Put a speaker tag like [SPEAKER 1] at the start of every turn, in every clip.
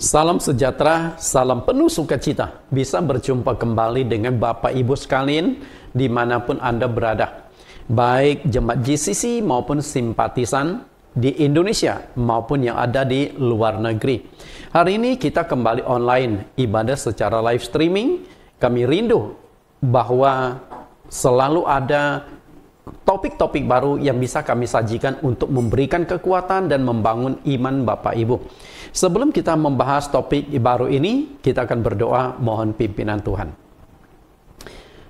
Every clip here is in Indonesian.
[SPEAKER 1] Salam sejahtera, salam penuh sukacita. Bisa berjumpa kembali dengan Bapak Ibu sekalian dimanapun Anda berada. Baik jemaat GCC maupun simpatisan di Indonesia maupun yang ada di luar negeri. Hari ini kita kembali online, ibadah secara live streaming. Kami rindu bahwa selalu ada topik-topik baru yang bisa kami sajikan untuk memberikan kekuatan dan membangun iman Bapak Ibu. Sebelum kita membahas topik baru ini, kita akan berdoa mohon pimpinan Tuhan.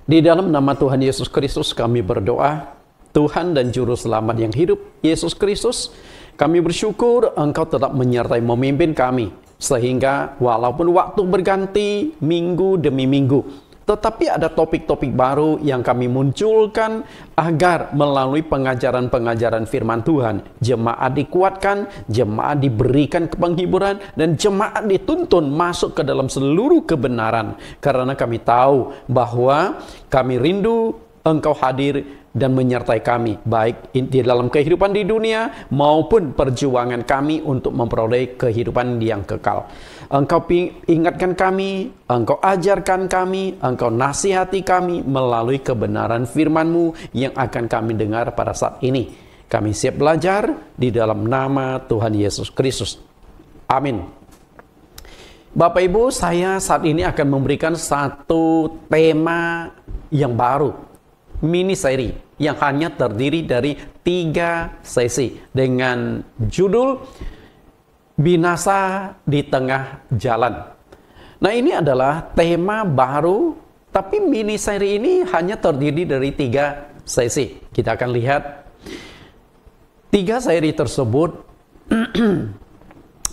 [SPEAKER 1] Di dalam nama Tuhan Yesus Kristus kami berdoa, Tuhan dan Juru Selamat yang hidup, Yesus Kristus, kami bersyukur Engkau tetap menyertai memimpin kami, sehingga walaupun waktu berganti minggu demi minggu, tetapi ada topik-topik baru yang kami munculkan agar melalui pengajaran-pengajaran firman Tuhan, jemaat dikuatkan, jemaat diberikan penghiburan, dan jemaat dituntun masuk ke dalam seluruh kebenaran. Karena kami tahu bahwa kami rindu Engkau hadir dan menyertai kami, baik di dalam kehidupan di dunia maupun perjuangan kami untuk memperoleh kehidupan yang kekal. Engkau ingatkan kami, Engkau ajarkan kami, Engkau nasihati kami melalui kebenaran firman-Mu yang akan kami dengar pada saat ini. Kami siap belajar di dalam nama Tuhan Yesus Kristus. Amin. Bapak Ibu, saya saat ini akan memberikan satu tema yang baru, mini seri yang hanya terdiri dari 3 sesi dengan judul Binasa di Tengah Jalan. Nah, ini adalah tema baru, tapi mini seri ini hanya terdiri dari 3 sesi. Kita akan lihat 3 seri tersebut.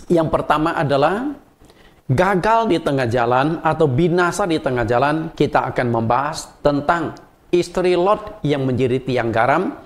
[SPEAKER 1] Yang pertama adalah gagal di tengah jalan atau binasa di tengah jalan. Kita akan membahas tentang istri Lot yang menjadi tiang garam.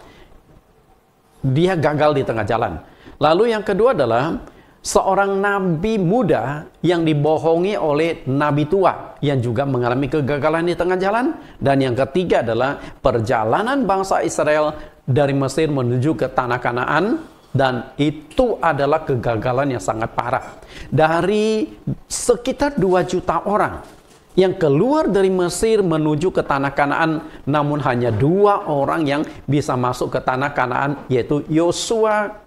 [SPEAKER 1] Dia gagal di tengah jalan. Lalu yang kedua adalah seorang nabi muda yang dibohongi oleh nabi tua yang juga mengalami kegagalan di tengah jalan. Dan yang ketiga adalah perjalanan bangsa Israel dari Mesir menuju ke tanah Kanaan, dan itu adalah kegagalan yang sangat parah. Dari sekitar 2 juta orang yang keluar dari Mesir menuju ke tanah Kanaan, namun hanya 2 orang yang bisa masuk ke tanah Kanaan, yaitu Yosua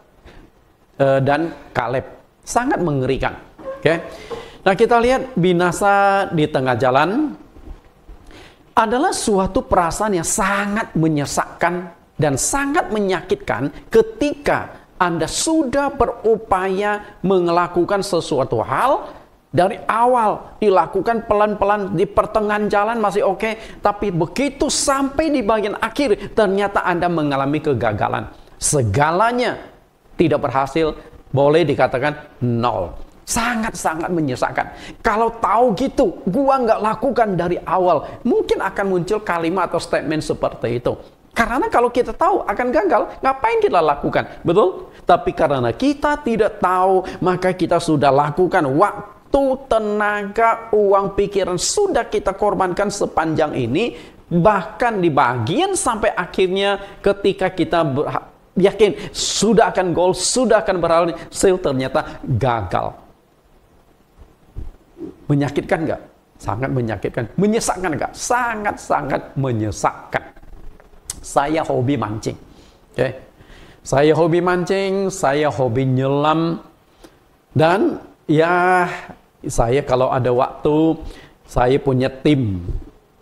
[SPEAKER 1] dan Kaleb. Sangat mengerikan. Oke. Nah, kita lihat binasa di tengah jalan adalah suatu perasaan yang sangat menyesakkan dan sangat menyakitkan ketika Anda sudah berupaya melakukan sesuatu hal. Dari awal dilakukan pelan-pelan, di pertengahan jalan masih oke, tapi begitu sampai di bagian akhir ternyata Anda mengalami kegagalan. Segalanya tidak berhasil, boleh dikatakan nol. Sangat-sangat menyesakkan. Kalau tahu gitu, gua nggak lakukan dari awal, mungkin akan muncul kalimat atau statement seperti itu. Karena kalau kita tahu akan gagal, ngapain kita lakukan? Betul? Tapi karena kita tidak tahu, maka kita sudah lakukan. Waktu, tenaga, uang, pikiran sudah kita korbankan sepanjang ini. Bahkan di bagian sampai akhirnya ketika kita yakin sudah akan gol, sudah akan berhasil, ternyata gagal. Menyakitkan nggak? Sangat menyakitkan. Menyesakkan nggak? Sangat-sangat menyesakkan. Saya hobi mancing. Okay? Saya hobi mancing, saya hobi nyelam. Dan ya, saya kalau ada waktu, saya punya tim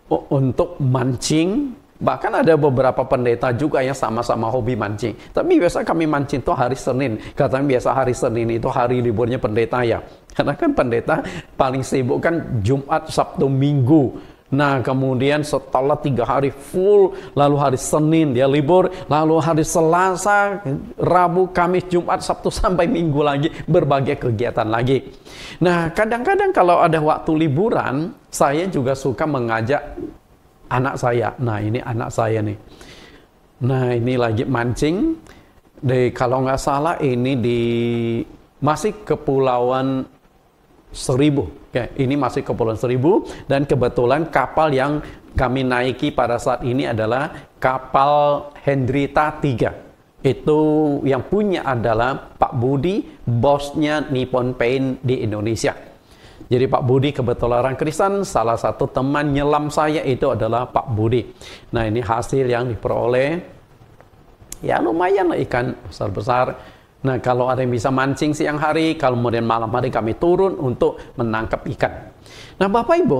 [SPEAKER 1] untuk mancing. Bahkan ada beberapa pendeta juga yang sama-sama hobi mancing. Tapi biasa kami mancing itu hari Senin. Katanya biasa hari Senin itu hari liburnya pendeta ya. Karena kan pendeta paling sibuk kan Jumat, Sabtu, Minggu. Nah, kemudian setelah 3 hari full, lalu hari Senin dia libur, lalu hari Selasa, Rabu, Kamis, Jumat, Sabtu sampai Minggu lagi berbagai kegiatan lagi. Nah, kadang-kadang kalau ada waktu liburan, saya juga suka mengajak anak saya. Nah, ini anak saya nih. Nah, ini lagi mancing. Kalau nggak salah ini masih Kepulauan Seribu. Oke, ini masih Kepulauan Seribu. Dan kebetulan kapal yang kami naiki pada saat ini adalah kapal Hendrita 3. Itu yang punya adalah Pak Budi, bosnya Nippon Paint di Indonesia. Jadi Pak Budi kebetulan orang Kristen, salah satu teman nyelam saya itu adalah Pak Budi. Nah, ini hasil yang diperoleh. Ya lumayan lah, ikan besar-besar. Nah, kalau ada yang bisa mancing siang hari, kalau kemudian malam hari kami turun untuk menangkap ikan. Nah, Bapak Ibu,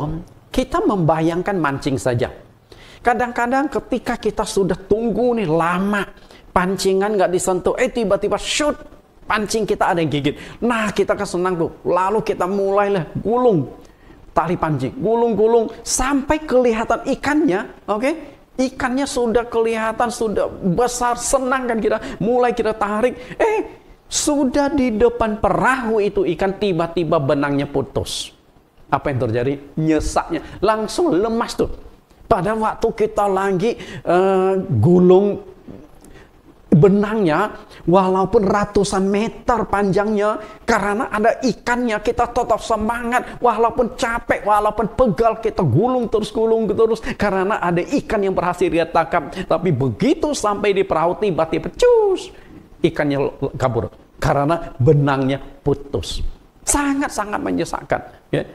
[SPEAKER 1] kita membayangkan mancing saja. Kadang-kadang ketika kita sudah tunggu nih lama, pancingan nggak disentuh, tiba-tiba shoot, pancing kita ada yang gigit. Nah, kita kan senang tuh. Lalu kita mulailah gulung tali pancing, gulung-gulung sampai kelihatan ikannya, oke? Ikannya sudah kelihatan, sudah besar, senang kan kita. Mulai kita tarik, sudah di depan perahu itu ikan, tiba-tiba benangnya putus. Apa yang terjadi? Nyesaknya langsung lemas tuh. Pada waktu kita lagi gulung benangnya, walaupun ratusan meter panjangnya, karena ada ikannya, kita tetap semangat, walaupun capek, walaupun pegal, kita gulung terus, karena ada ikan yang berhasil dia tangkap. Tapi begitu sampai di perahu, tiba-tiba cus, ikannya kabur, karena benangnya putus. Sangat-sangat menyesakkan, ya.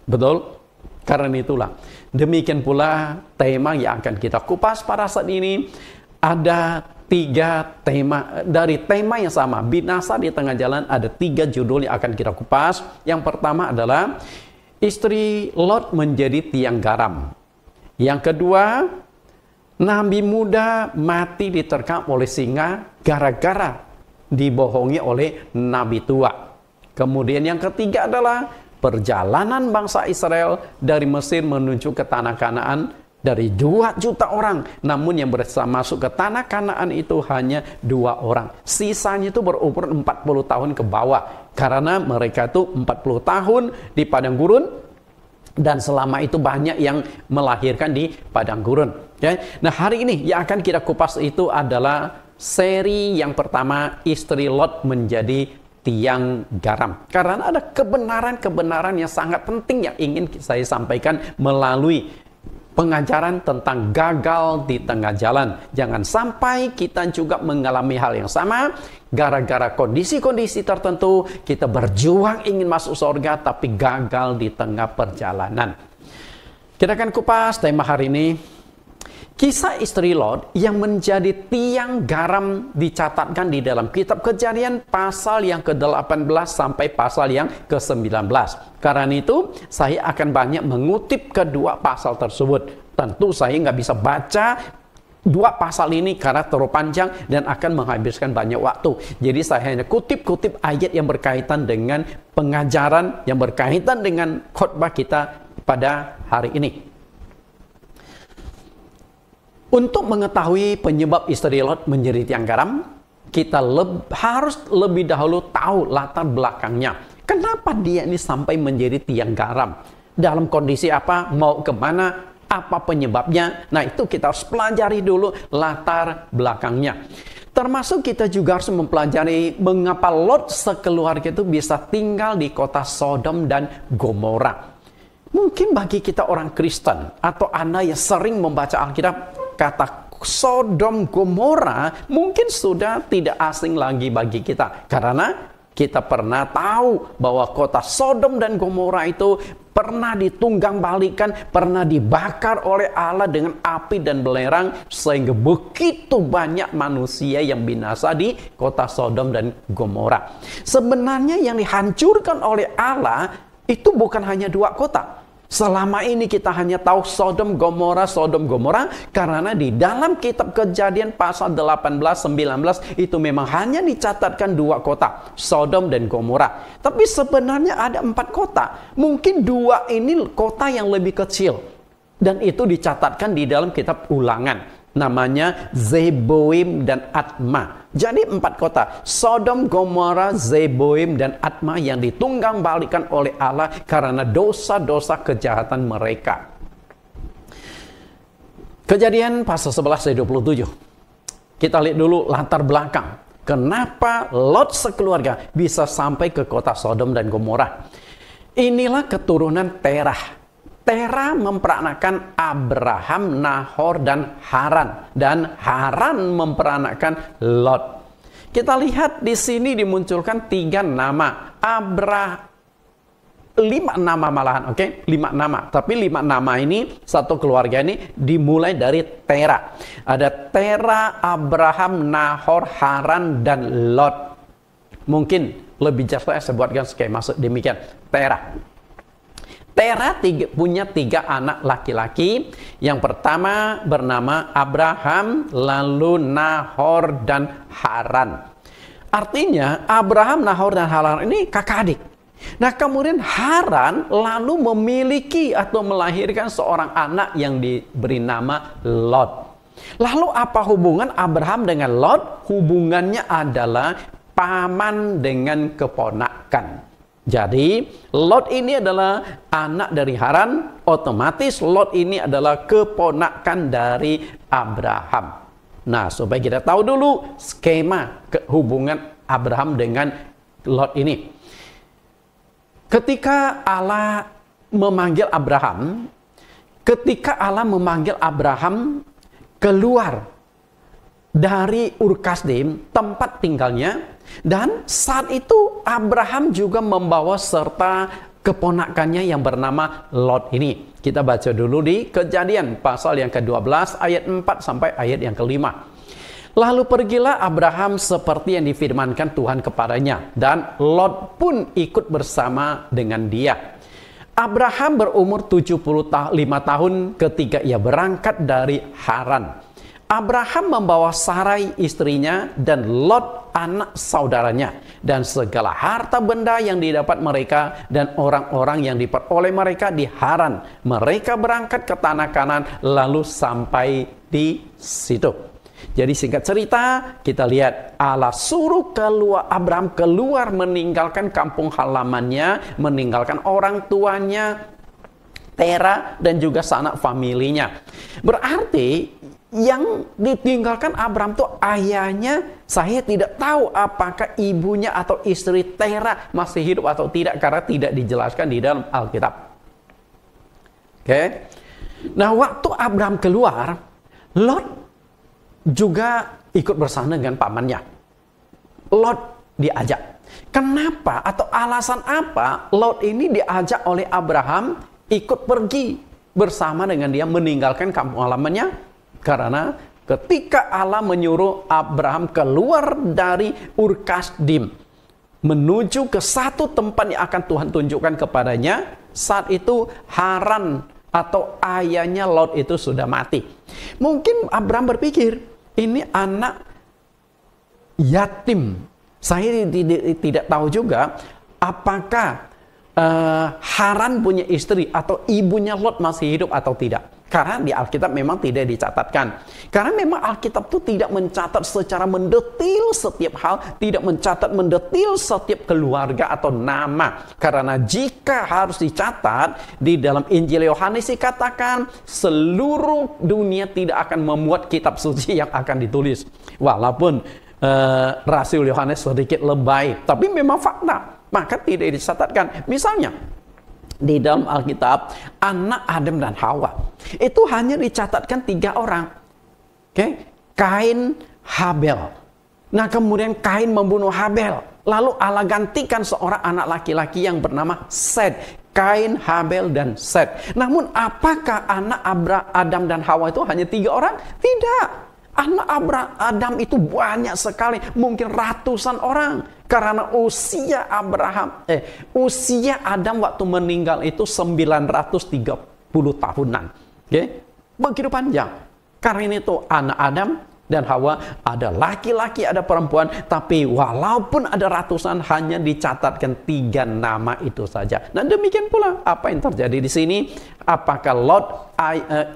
[SPEAKER 1] Betul? Karena itulah, demikian pula tema yang akan kita kupas pada saat ini. Ada 3 tema, dari tema yang sama, binasa di tengah jalan, ada 3 judul yang akan kita kupas. Yang pertama adalah istri Lot menjadi tiang garam. Yang kedua, nabi muda mati diterkam oleh singa gara-gara dibohongi oleh nabi tua. Kemudian yang ketiga adalah perjalanan bangsa Israel dari Mesir menuju ke tanah Kanaan. Dari 2 juta orang, namun yang bisa masuk ke tanah Kanaan itu hanya 2 orang. Sisanya itu berumur 40 tahun ke bawah. Karena mereka itu 40 tahun di padang gurun, dan selama itu banyak yang melahirkan di padang gurun. Ya. Nah, hari ini yang akan kita kupas itu adalah seri yang pertama, istri Lot menjadi tiang garam. Karena ada kebenaran-kebenaran yang sangat penting yang ingin saya sampaikan melalui pengajaran tentang gagal di tengah jalan. Jangan sampai kita juga mengalami hal yang sama. Gara-gara kondisi-kondisi tertentu, kita berjuang ingin masuk surga, tapi gagal di tengah perjalanan. Kita akan kupas tema hari ini. Kisah istri Lot yang menjadi tiang garam dicatatkan di dalam kitab Kejadian pasal yang ke-18 sampai pasal yang ke-19. Karena itu, saya akan banyak mengutip kedua pasal tersebut. Tentu saya nggak bisa baca 2 pasal ini karena terlalu panjang dan akan menghabiskan banyak waktu. Jadi saya hanya kutip-kutip ayat yang berkaitan dengan pengajaran, yang berkaitan dengan khotbah kita pada hari ini. Untuk mengetahui penyebab istri Lot menjadi tiang garam, kita harus lebih dahulu tahu latar belakangnya. Kenapa dia ini sampai menjadi tiang garam? Dalam kondisi apa? Mau kemana? Apa penyebabnya? Nah, itu kita harus pelajari dulu latar belakangnya. Termasuk kita juga harus mempelajari mengapa Lot sekeluarga itu bisa tinggal di kota Sodom dan Gomora. Mungkin bagi kita orang Kristen atau Anda yang sering membaca Alkitab, kata Sodom Gomora mungkin sudah tidak asing lagi bagi kita. Karena kita pernah tahu bahwa kota Sodom dan Gomora itu pernah ditunggang-balikan, pernah dibakar oleh Allah dengan api dan belerang, sehingga begitu banyak manusia yang binasa di kota Sodom dan Gomora. Sebenarnya yang dihancurkan oleh Allah itu bukan hanya 2 kota. Selama ini kita hanya tahu Sodom Gomora karena di dalam kitab Kejadian pasal 18-19 itu memang hanya dicatatkan 2 kota, Sodom dan Gomora. Tapi sebenarnya ada 4 kota. Mungkin 2 ini kota yang lebih kecil. Dan itu dicatatkan di dalam kitab Ulangan. Namanya Zeboim dan Atma. Jadi 4 kota, Sodom, Gomora, Zeboim, dan Atma yang ditunggang-balikan oleh Allah karena dosa-dosa kejahatan mereka. Kejadian pasal 11 ayat 27. Kita lihat dulu latar belakang. Kenapa Lot sekeluarga bisa sampai ke kota Sodom dan Gomora? Inilah keturunan Terah. Terah memperanakan Abraham, Nahor, dan Haran. Dan Haran memperanakan Lot. Kita lihat di sini dimunculkan 3 nama. 5 nama malahan, oke? 5 nama. Tapi 5 nama ini, satu keluarga ini dimulai dari Tera. Ada Tera, Abraham, Nahor, Haran, dan Lot. Mungkin lebih jelas saya buatkan skema demikian. Tera punya 3 anak laki-laki. Yang pertama bernama Abraham, lalu Nahor, dan Haran. Artinya Abraham, Nahor, dan Haran ini kakak adik. Nah kemudian Haran lalu memiliki atau melahirkan seorang anak yang diberi nama Lot. Lalu apa hubungan Abraham dengan Lot? Hubungannya adalah paman dengan keponakan. Jadi Lot ini adalah anak dari Haran, otomatis Lot ini adalah keponakan dari Abraham. Nah, supaya kita tahu dulu skema hubungan Abraham dengan Lot ini. Ketika Allah memanggil Abraham keluar dari Ur Kasdim, tempat tinggalnya, dan saat itu Abraham juga membawa serta keponakannya yang bernama Lot ini. Kita baca dulu di Kejadian pasal yang ke-12 ayat 4 sampai ayat yang ke-5. Lalu pergilah Abraham seperti yang difirmankan Tuhan kepadanya, dan Lot pun ikut bersama dengan dia. Abraham berumur 75 tahun ketika ia berangkat dari Haran. Abraham membawa Sarai istrinya dan Lot anak saudaranya, dan segala harta benda yang didapat mereka dan orang-orang yang diperoleh mereka di Haran. Mereka berangkat ke tanah Kanan lalu sampai di situ. Jadi singkat cerita, kita lihat Allah suruh Abraham keluar meninggalkan kampung halamannya, meninggalkan orang tuanya, Tera, dan juga sanak familinya. Berarti yang ditinggalkan Abraham itu ayahnya, saya tidak tahu apakah ibunya atau istri Tera masih hidup atau tidak, karena tidak dijelaskan di dalam Alkitab. Oke. Nah, waktu Abraham keluar, Lot juga ikut bersama dengan pamannya. Lot diajak. Kenapa atau alasan apa Lot ini diajak oleh Abraham ikut pergi bersama dengan dia meninggalkan kampung halamannya? Karena ketika Allah menyuruh Abraham keluar dari Ur Kasdim menuju ke satu tempat yang akan Tuhan tunjukkan kepadanya, saat itu Haran atau ayahnya Lot itu sudah mati. Mungkin Abraham berpikir, ini anak yatim. Saya tidak tahu juga apakah Haran punya istri atau ibunya Lot masih hidup atau tidak. Karena di Alkitab memang tidak dicatatkan. Karena memang Alkitab itu tidak mencatat secara mendetil setiap hal, tidak mencatat mendetil setiap keluarga atau nama. Karena jika harus dicatat, di dalam Injil Yohanes dikatakan seluruh dunia tidak akan memuat kitab suci yang akan ditulis. Walaupun Rasul Yohanes sedikit lebay, tapi memang fakta, maka tidak dicatatkan. Misalnya di dalam Alkitab, anak Adam dan Hawa itu hanya dicatatkan 3 orang. Kain, Habel. Nah kemudian Kain membunuh Habel, lalu Allah gantikan seorang anak laki-laki yang bernama Set. Kain, Habel, dan Set. Namun apakah anak Adam dan Hawa itu hanya 3 orang? Tidak. Anak Adam itu banyak sekali, mungkin ratusan orang. Karena usia Adam waktu meninggal itu 930 tahunan. Begitu panjang. Karena itu anak Adam dan Hawa, ada laki-laki, ada perempuan, tapi walaupun ada ratusan, hanya dicatatkan 3 nama itu saja. Nah demikian pula apa yang terjadi di sini. Apakah Lot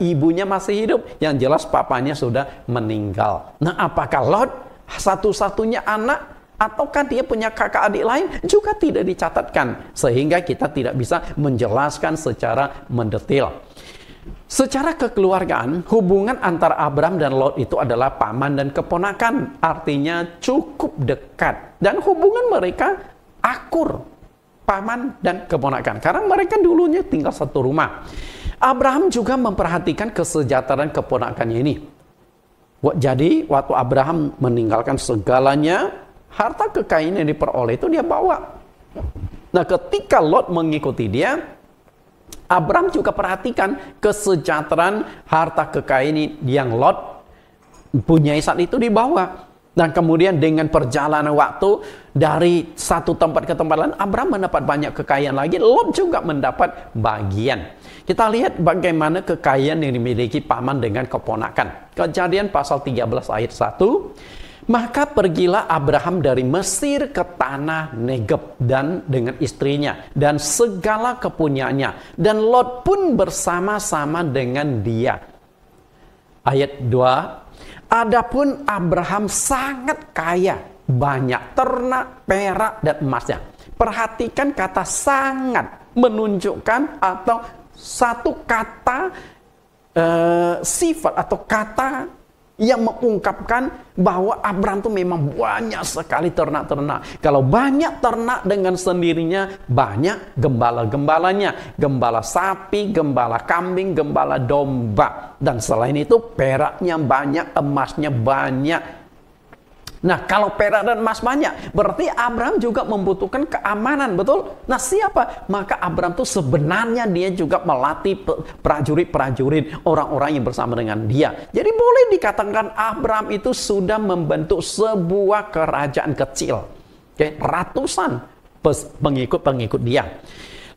[SPEAKER 1] ibunya masih hidup? Yang jelas papanya sudah meninggal. Nah apakah Lot satu-satunya anak? Ataukah dia punya kakak adik lain? Juga tidak dicatatkan. Sehingga kita tidak bisa menjelaskan secara mendetil. Secara kekeluargaan, hubungan antara Abraham dan Lot itu adalah paman dan keponakan. Artinya cukup dekat. Dan hubungan mereka akur. Paman dan keponakan. Karena mereka dulunya tinggal satu rumah. Abraham juga memperhatikan kesejahteraan keponakannya ini. Jadi waktu Abraham meninggalkan segalanya, harta kekayaan yang diperoleh itu dia bawa. Nah, ketika Lot mengikuti dia, Abram juga perhatikan kesejahteraan harta kekayaan yang Lot punya saat itu dibawa. Dan kemudian dengan perjalanan waktu dari satu tempat ke tempat lain, Abram mendapat banyak kekayaan lagi, Lot juga mendapat bagian. Kita lihat bagaimana kekayaan yang dimiliki paman dengan keponakan. Kejadian pasal 13 ayat 1. Maka pergilah Abraham dari Mesir ke tanah Negeb dan dengan istrinya dan segala kepunyaannya. Dan Lot pun bersama-sama dengan dia. Ayat 2. Adapun Abraham sangat kaya, banyak ternak, perak, dan emasnya. Perhatikan kata sangat, menunjukkan atau satu kata sifat atau kata yang mengungkapkan bahwa Abraham itu memang banyak sekali ternak-ternak. Kalau banyak ternak dengan sendirinya, banyak gembala-gembalanya. Gembala sapi, gembala kambing, gembala domba. Dan selain itu peraknya banyak, emasnya banyak. Nah, kalau perak dan emas banyak, berarti Abraham juga membutuhkan keamanan, betul? Nah, siapa? Maka Abraham itu sebenarnya dia juga melatih prajurit-prajurit, orang-orang yang bersama dengan dia. Jadi boleh dikatakan Abraham itu sudah membentuk sebuah kerajaan kecil. Oke, ratusan pengikut-pengikut dia.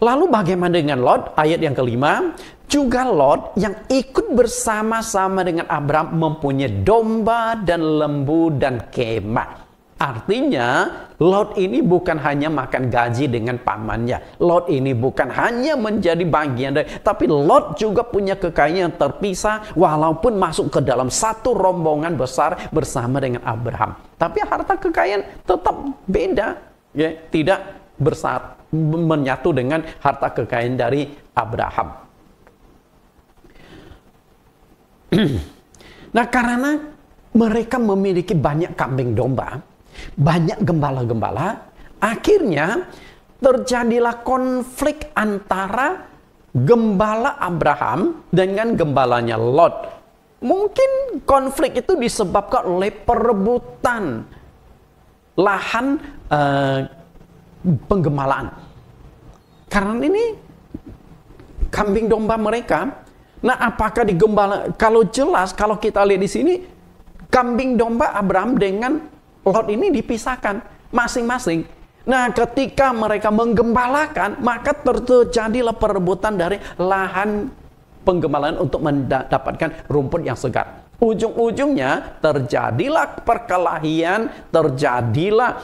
[SPEAKER 1] Lalu bagaimana dengan Lot? Ayat yang kelima. Juga Lot yang ikut bersama-sama dengan Abraham mempunyai domba dan lembu dan kemah. Artinya Lot ini bukan hanya makan gaji dengan pamannya. Lot ini bukan hanya menjadi bagian dari, tapi Lot juga punya kekayaan yang terpisah walaupun masuk ke dalam satu rombongan besar bersama dengan Abraham. Tapi harta kekayaan tetap beda, ya, tidak menyatu dengan harta kekayaan dari Abraham. Nah, karena mereka memiliki banyak kambing domba, banyak gembala-gembala, akhirnya terjadilah konflik antara gembala Abraham dengan gembalanya Lot. Mungkin konflik itu disebabkan oleh perebutan lahan penggembalaan. Karena ini kambing domba mereka. Nah, apakah digembala? Kalau jelas, kalau kita lihat di sini, kambing domba Abraham dengan Lot ini dipisahkan masing-masing. Nah, ketika mereka menggembalakan, maka terjadilah perebutan dari lahan penggembalaan untuk mendapatkan rumput yang segar. Ujung-ujungnya terjadilah perkelahian, terjadilah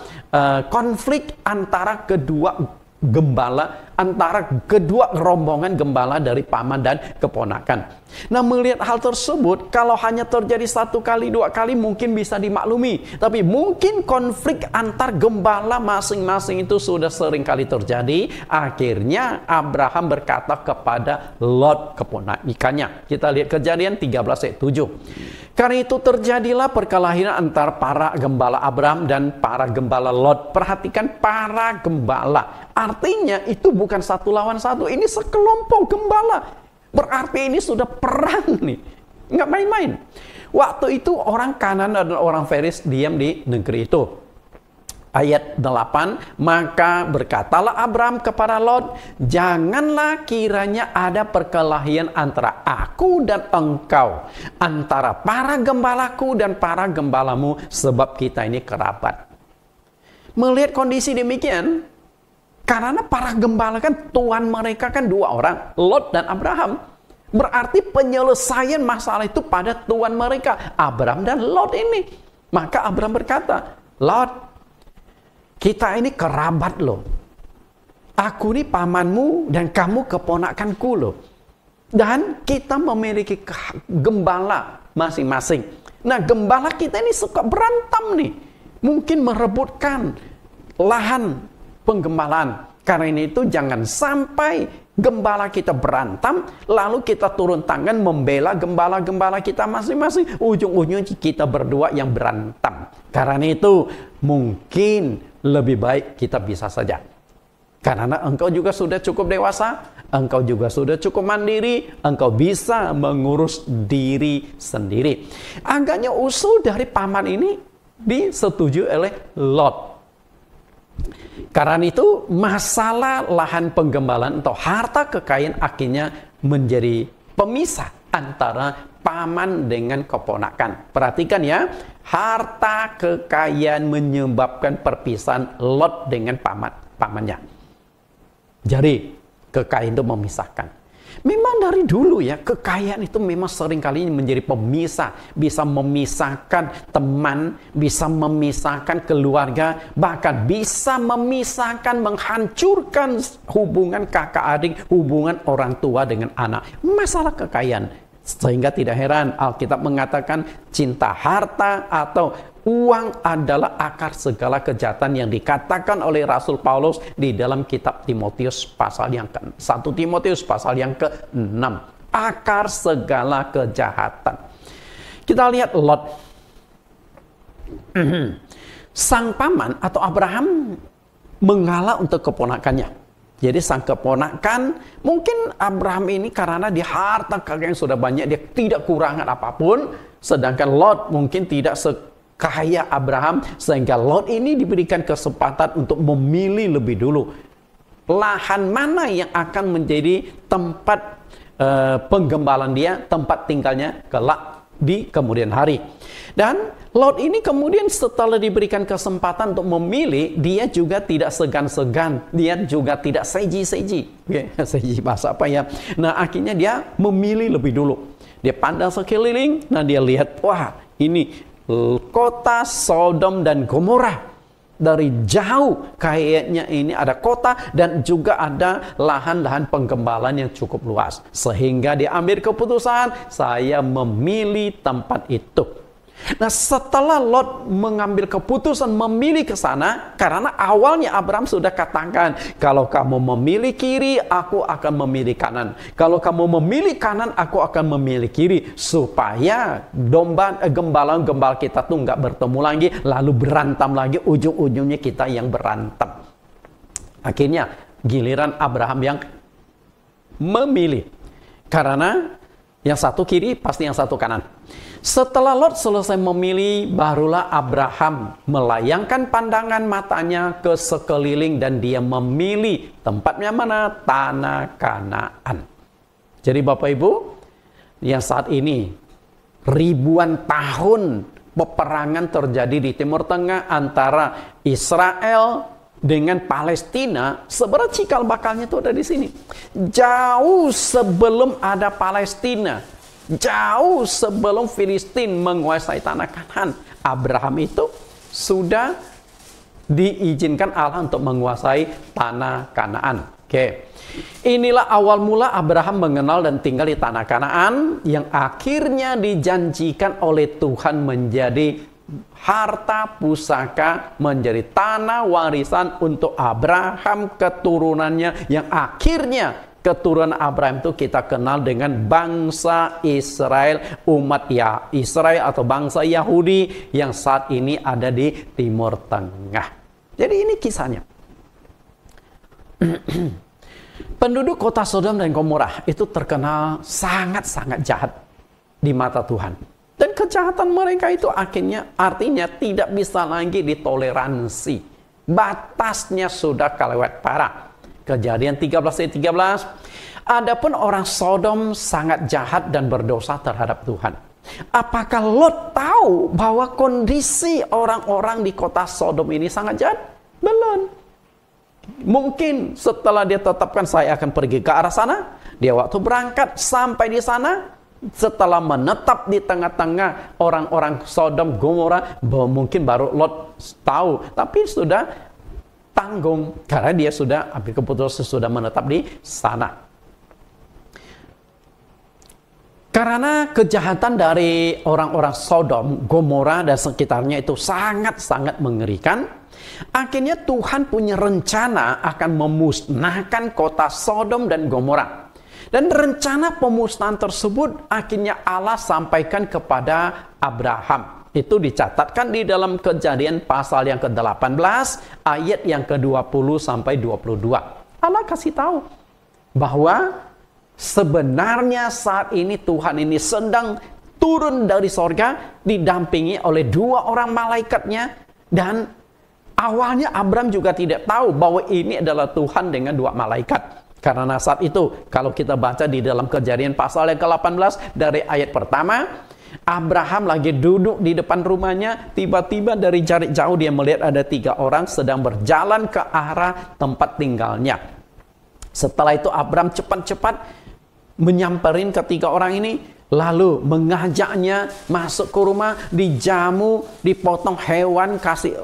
[SPEAKER 1] konflik antara kedua gembala, antara kedua rombongan gembala dari paman dan keponakan. Nah, melihat hal tersebut, kalau hanya terjadi satu kali, dua kali mungkin bisa dimaklumi. Tapi mungkin konflik antar gembala masing-masing itu sudah sering kali terjadi. Akhirnya Abraham berkata kepada Lot keponakannya. Kita lihat Kejadian 13 ayat 7. Karena itu terjadilah perkelahian antara para gembala Abraham dan para gembala Lot. Perhatikan, para gembala. Artinya itu bukan satu lawan satu. Ini sekelompok gembala. Berarti ini sudah perang nih. Nggak main-main. Waktu itu orang Kanan dan orang Feris diam di negeri itu. Ayat 8. Maka berkatalah Abraham kepada Lot, janganlah kiranya ada perkelahian antara aku dan engkau, antara para gembalaku dan para gembalamu, sebab kita ini kerabat. Melihat kondisi demikian, karena para gembala kan tuan mereka kan dua orang, Lot dan Abraham. Berarti penyelesaian masalah itu pada tuan mereka, Abraham dan Lot ini. Maka Abraham berkata, Lot, kita ini kerabat loh. Aku ini pamanmu dan kamu keponakanku loh. Dan kita memiliki gembala masing-masing. Nah, gembala kita ini suka berantem nih. Mungkin merebutkan lahan penggembalaan. Karena itu jangan sampai gembala kita berantem, lalu kita turun tangan membela gembala-gembala kita masing-masing. Ujung-ujungnya kita berdua yang berantem. Karena itu mungkin lebih baik kita bisa saja. Karena engkau juga sudah cukup dewasa, engkau juga sudah cukup mandiri, engkau bisa mengurus diri sendiri. Agaknya usul dari paman ini disetujui oleh Lot. Karena itu masalah lahan penggembalaan atau harta kekayaan akhirnya menjadi pemisah antara paman dengan keponakan. Perhatikan ya, harta kekayaan menyebabkan perpisahan Lot dengan pamannya. Jadi kekayaan itu memisahkan. Memang dari dulu ya, kekayaan itu memang seringkali menjadi pemisah. Bisa memisahkan teman, bisa memisahkan keluarga, bahkan bisa memisahkan, menghancurkan hubungan kakak adik, hubungan orang tua dengan anak. Masalah kekayaan. Sehingga tidak heran Alkitab mengatakan cinta harta atau uang adalah akar segala kejahatan yang dikatakan oleh Rasul Paulus di dalam kitab Timotius pasal yang ke 1 Timotius pasal yang ke-6. Akar segala kejahatan. Kita lihat Lot. Sang paman atau Abraham mengalah untuk keponakannya. Jadi sang keponakan, mungkin Abraham ini karena dia harta kekayaan sudah banyak, dia tidak kurangan apapun. Sedangkan Lot mungkin tidak sekaya Abraham, sehingga Lot ini diberikan kesempatan untuk memilih lebih dulu lahan mana yang akan menjadi tempat penggembalaan dia, tempat tinggalnya kelak di kemudian hari. Dan Lot ini kemudian setelah diberikan kesempatan untuk memilih, dia juga tidak segan-segan, dia juga tidak seji-seji. Seji bahasa apa ya? Nah, akhirnya dia memilih lebih dulu. Dia pandang sekeliling, nah dia lihat, wah, ini kota Sodom dan Gomora. Dari jauh kayaknya ini ada kota dan juga ada lahan-lahan penggembalaan yang cukup luas. Sehingga dia ambil keputusan, saya memilih tempat itu. Nah, setelah Lot mengambil keputusan memilih ke sana, karena awalnya Abraham sudah katakan, kalau kamu memilih kiri, aku akan memilih kanan. Kalau kamu memilih kanan, aku akan memilih kiri. Supaya gembala-gembala kita tuh nggak bertemu lagi, lalu berantem lagi, ujung-ujungnya kita yang berantem. Akhirnya, giliran Abraham yang memilih. Karena yang satu kiri, pasti yang satu kanan. Setelah Lot selesai memilih, barulah Abraham melayangkan pandangan matanya ke sekeliling dan dia memilih tempatnya mana? Tanah Kanaan. Jadi Bapak Ibu, yang saat ini ribuan tahun peperangan terjadi di Timur Tengah antara Israel dengan Palestina, sebenarnya cikal bakalnya itu ada di sini. Jauh sebelum ada Palestina, jauh sebelum Filistin menguasai tanah Kanaan, Abraham itu sudah diizinkan Allah untuk menguasai tanah Kanaan. Oke. Inilah awal mula Abraham mengenal dan tinggal di tanah Kanaan yang akhirnya dijanjikan oleh Tuhan menjadi harta pusaka, menjadi tanah warisan untuk Abraham keturunannya, yang akhirnya keturunan Abraham itu kita kenal dengan bangsa Israel, umat ya Israel atau bangsa Yahudi yang saat ini ada di Timur Tengah. Jadi ini kisahnya. Penduduk kota Sodom dan Gomora itu terkenal sangat-sangat jahat di mata Tuhan. Dan kejahatan mereka itu akhirnya artinya tidak bisa lagi ditoleransi. Batasnya sudah kelewat parah. Kejadian 13 ayat 13. Adapun orang Sodom sangat jahat dan berdosa terhadap Tuhan. Apakah Lot tahu bahwa kondisi orang-orang di kota Sodom ini sangat jahat? Belum. Mungkin setelah dia tetapkan saya akan pergi ke arah sana, dia waktu berangkat sampai di sana, setelah menetap di tengah-tengah orang-orang Sodom Gomora, mungkin baru Lot tahu, tapi sudah tanggung karena dia sudah ambil keputusan, sudah menetap di sana. Karena kejahatan dari orang-orang Sodom, Gomora dan sekitarnya itu sangat-sangat mengerikan, akhirnya Tuhan punya rencana akan memusnahkan kota Sodom dan Gomora. Dan rencana pemusnahan tersebut akhirnya Allah sampaikan kepada Abraham. Itu dicatatkan di dalam Kejadian pasal yang ke-18 ayat yang ke-20 sampai 22. Allah kasih tahu bahwa sebenarnya saat ini Tuhan ini sedang turun dari sorga didampingi oleh 2 orang malaikatnya, dan Awalnya Abram juga tidak tahu bahwa ini adalah Tuhan dengan 2 malaikat. Karena saat itu, kalau kita baca di dalam Kejadian pasal yang ke-18 dari ayat pertama, Abraham lagi duduk di depan rumahnya, tiba-tiba dari jarak jauh dia melihat ada 3 orang sedang berjalan ke arah tempat tinggalnya. Setelah itu Abram cepat-cepat menyamperin ketiga orang ini, lalu mengajaknya masuk ke rumah, dijamu, dipotong hewan, kasih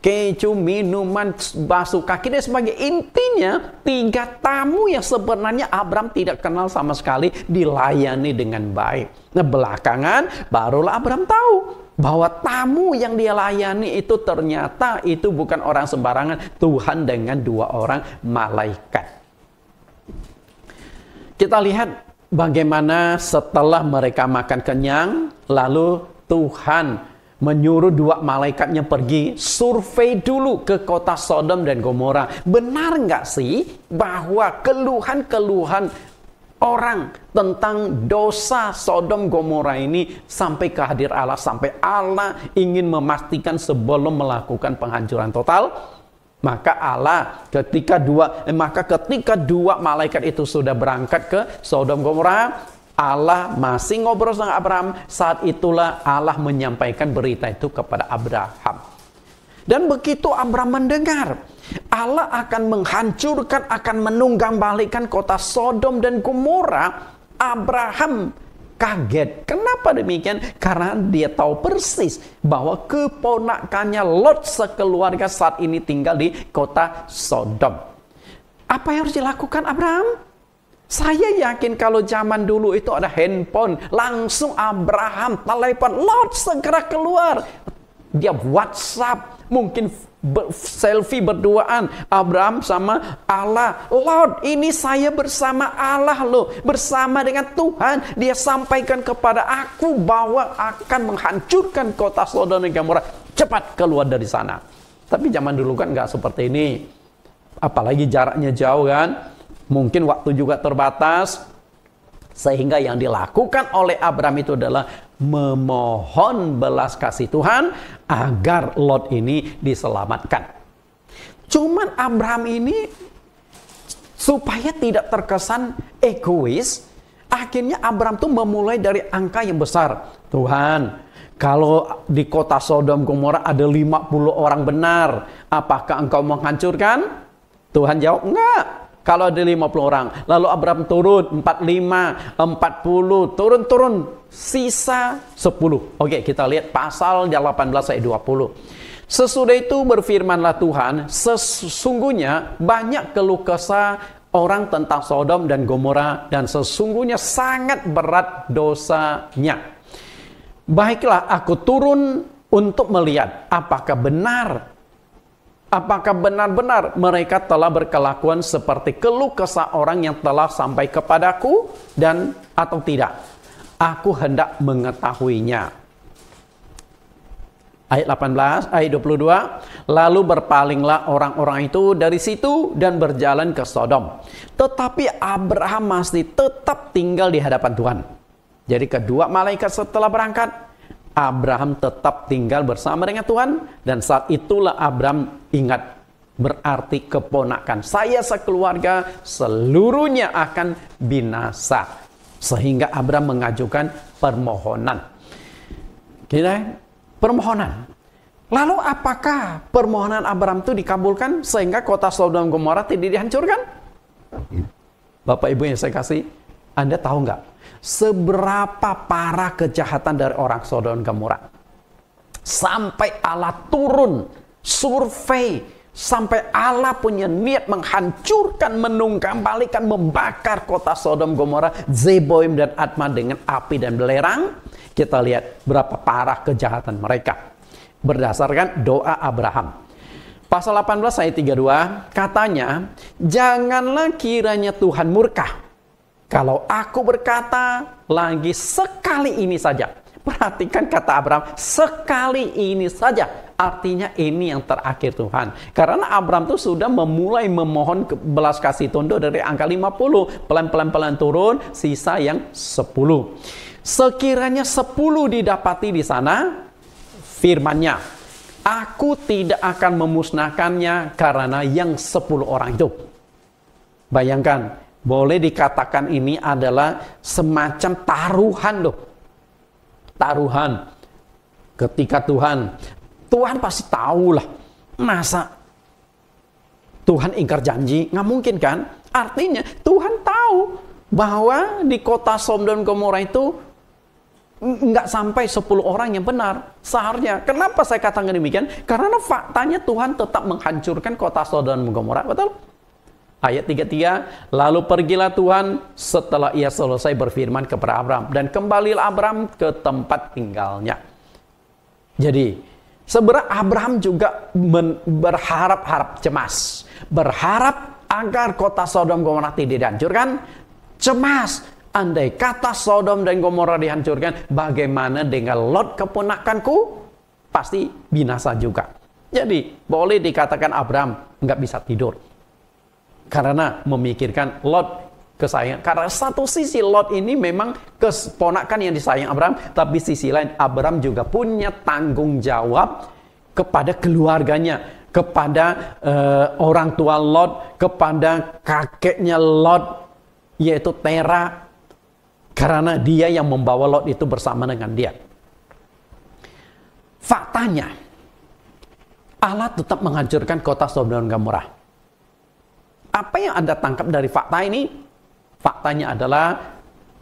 [SPEAKER 1] keju, minuman, basuh kaki dan sebagainya. Intinya 3 tamu yang sebenarnya Abram tidak kenal sama sekali dilayani dengan baik. Nah, belakangan barulah Abram tahu bahwa tamu yang dia layani itu ternyata itu bukan orang sembarangan, Tuhan dengan 2 orang malaikat. Kita lihat bagaimana setelah mereka makan kenyang, lalu Tuhan menyuruh 2 malaikatnya pergi survei dulu ke kota Sodom dan Gomora. Benar nggak sih bahwa keluhan-keluhan orang tentang dosa Sodom Gomora ini sampai ke hadir Allah, sampai Allah ingin memastikan sebelum melakukan penghancuran total? Maka ketika dua malaikat itu sudah berangkat ke Sodom Gomora, Allah masih ngobrol dengan Abraham. Saat itulah Allah menyampaikan berita itu kepada Abraham. Dan begitu Abraham mendengar Allah akan menghancurkan, akan menunggang-balikan kota Sodom dan Gomora, Abraham kaget. Kenapa demikian? Karena dia tahu persis bahwa keponakannya Lot sekeluarga saat ini tinggal di kota Sodom. Apa yang harus dilakukan Abraham? Saya yakin kalau zaman dulu itu ada handphone, langsung Abraham telepon, Lot segera keluar. Dia WhatsApp, mungkin selfie berduaan Abraham sama Allah. Lot, ini saya bersama Allah loh, bersama dengan Tuhan. Dia sampaikan kepada aku bahwa akan menghancurkan kota Sodom dan Gomora. Cepat keluar dari sana. Tapi zaman dulu kan nggak seperti ini. Apalagi jaraknya jauh kan. Mungkin waktu juga terbatas. Sehingga yang dilakukan oleh Abraham itu adalah memohon belas kasih Tuhan agar Lot ini diselamatkan. Cuman Abraham ini supaya tidak terkesan egois, akhirnya Abraham tuh memulai dari angka yang besar. Tuhan, kalau di kota Sodom Gomora ada 50 orang benar, apakah engkau menghancurkan? Tuhan jawab, enggak. Kalau ada 50 orang, lalu Abraham turun 45, 40, turun, sisa 10. Oke, kita lihat pasal 18 ayat 20. Sesudah itu berfirmanlah Tuhan, sesungguhnya banyak keluh kesah orang tentang Sodom dan Gomora, dan sesungguhnya sangat berat dosanya. Baiklah, aku turun untuk melihat apakah benar-benar mereka telah berkelakuan seperti keluh kesah orang yang telah sampai kepadaku dan atau tidak. Aku hendak mengetahuinya. Ayat 18, ayat 22. Lalu berpalinglah orang-orang itu dari situ dan berjalan ke Sodom. Tetapi Abraham masih tetap tinggal di hadapan Tuhan. Jadi kedua malaikat setelah berangkat, Abraham tetap tinggal bersama dengan Tuhan. Dan saat itulah Abraham ingat, berarti keponakan saya sekeluarga seluruhnya akan binasa. Sehingga Abraham mengajukan permohonan. Permohonan. Lalu apakah permohonan Abraham itu dikabulkan sehingga kota Sodom dan Gomora tidak dihancurkan? Bapak Ibu yang saya kasih, Anda tahu nggak seberapa parah kejahatan dari orang Sodom dan Gomora? Sampai Allah turun, survei, sampai Allah punya niat menghancurkan, menunggang-balikan, membakar kota Sodom, Gomora, Zeboim dan Adma dengan api dan belerang. Kita lihat berapa parah kejahatan mereka berdasarkan doa Abraham. Pasal 18 ayat 32 katanya, janganlah kiranya Tuhan murka kalau aku berkata lagi sekali ini saja. Perhatikan kata Abraham, sekali ini saja. Artinya ini yang terakhir Tuhan. Karena Abraham itu sudah memulai memohon belas kasih tunduk dari angka 50. Pelan-pelan turun, sisa yang 10. Sekiranya 10 didapati di sana, firman-Nya, Aku tidak akan memusnahkannya karena yang 10 orang itu. Bayangkan, boleh dikatakan ini adalah semacam taruhan loh. Taruhan. Ketika Tuhan pasti tahu lah. Masa Tuhan ingkar janji? Nggak mungkin kan? Artinya Tuhan tahu bahwa di kota Sodom dan Gomora itu nggak sampai 10 orang yang benar seharusnya. Kenapa saya katakan demikian? Karena faktanya Tuhan tetap menghancurkan kota Sodom dan Gomora, betul? Ayat 33, lalu pergilah Tuhan setelah ia selesai berfirman kepada Abram, dan kembalilah Abram ke tempat tinggalnya. Jadi, sebenarnya Abram juga berharap cemas. Berharap agar kota Sodom dan Gomora tidak dihancurkan. Cemas, andai kata Sodom dan Gomora dihancurkan, bagaimana dengan Lot keponakanku? Pasti binasa juga. Jadi, boleh dikatakan Abram nggak bisa tidur. Karena memikirkan Lot kesayangan. Karena satu sisi Lot ini memang keponakan yang disayang Abram, tapi sisi lain Abram juga punya tanggung jawab kepada keluarganya, kepada orang tua Lot, kepada kakeknya Lot, yaitu Tera, karena dia yang membawa Lot itu bersama dengan dia. Faktanya, Allah tetap menghancurkan kota Sodom dan Gomora. Apa yang Anda tangkap dari fakta ini? Faktanya adalah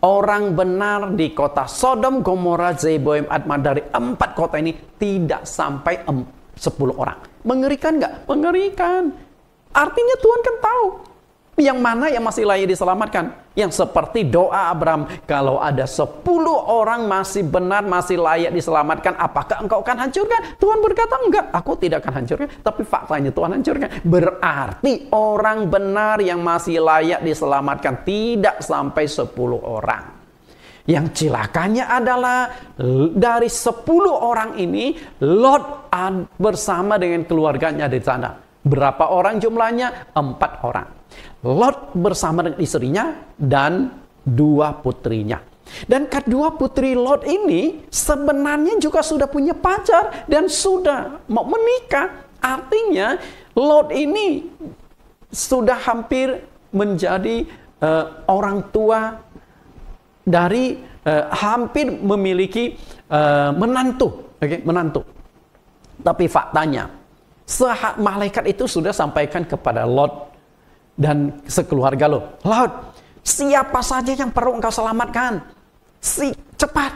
[SPEAKER 1] orang benar di kota Sodom, Gomora, Zeboim, Admah, dari 4 kota ini tidak sampai 10 orang. Mengerikan nggak? Mengerikan. Artinya Tuhan kan tahu yang mana yang masih layak diselamatkan. Yang seperti doa Abram, kalau ada 10 orang masih benar, masih layak diselamatkan, apakah engkau akan hancurkan? Tuhan berkata, enggak, aku tidak akan hancurkan. Tapi faktanya Tuhan hancurkan. Berarti orang benar yang masih layak diselamatkan tidak sampai 10 orang. Yang cilakanya adalah dari 10 orang ini, Lot bersama dengan keluarganya di sana. Berapa orang jumlahnya? 4 orang. Lot bersama dengan istrinya dan 2 putrinya. Dan kedua putri Lot ini sebenarnya juga sudah punya pacar dan sudah mau menikah. Artinya Lot ini sudah hampir menjadi orang tua dari hampir memiliki menantu. Menantu. Tapi faktanya malaikat itu sudah sampaikan kepada Lot dan sekeluarga lo, Lot, siapa saja yang perlu engkau selamatkan, cepat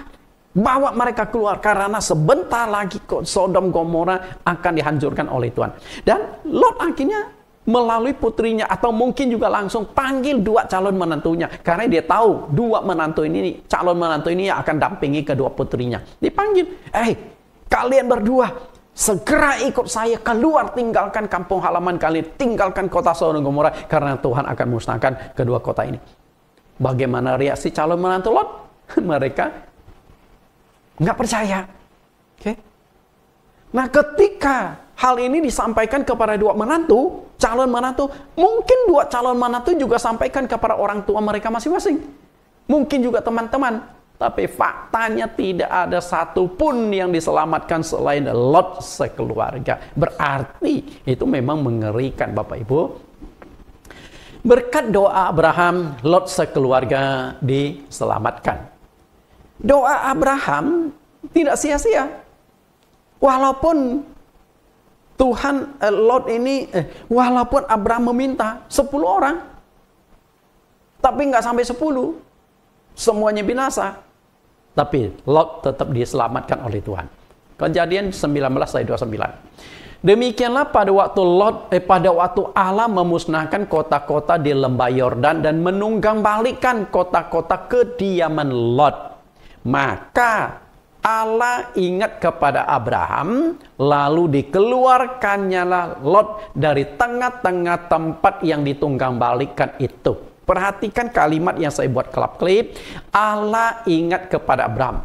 [SPEAKER 1] bawa mereka keluar, karena sebentar lagi Sodom Gomora akan dihancurkan oleh Tuhan. Dan Lot akhirnya melalui putrinya, atau mungkin juga langsung panggil 2 calon menantunya, karena dia tahu 2 menantu ini, calon menantu ini akan dampingi kedua putrinya. Dipanggil, kalian berdua segera ikut saya keluar, tinggalkan kampung halaman kalian, tinggalkan kota Sodom dan Gomora, karena Tuhan akan musnahkan kedua kota ini. Bagaimana reaksi calon menantu Lot? Mereka nggak percaya. Nah, ketika hal ini disampaikan kepada 2 menantu, calon menantu, mungkin 2 calon menantu juga sampaikan kepada orang tua mereka masing-masing. Mungkin juga teman-teman. Tapi faktanya tidak ada satupun yang diselamatkan selain Lot sekeluarga. Berarti itu memang mengerikan, Bapak Ibu. Berkat doa Abraham, Lot sekeluarga diselamatkan. Doa Abraham tidak sia-sia. Walaupun Tuhan, Lot ini, walaupun Abraham meminta 10 orang, tapi nggak sampai 10, semuanya binasa. Tapi Lot tetap diselamatkan oleh Tuhan. Kejadian 19 ayat 29. Demikianlah pada waktu Allah memusnahkan kota-kota di lembah Yordan dan menunggang-balikkan kota-kota kediaman Lot. Maka Allah ingat kepada Abraham, lalu dikeluarkannyalah Lot dari tengah-tengah tempat yang ditunggang-balikkan itu. Perhatikan kalimat yang saya buat kelap-kelip. Allah ingat kepada Abraham.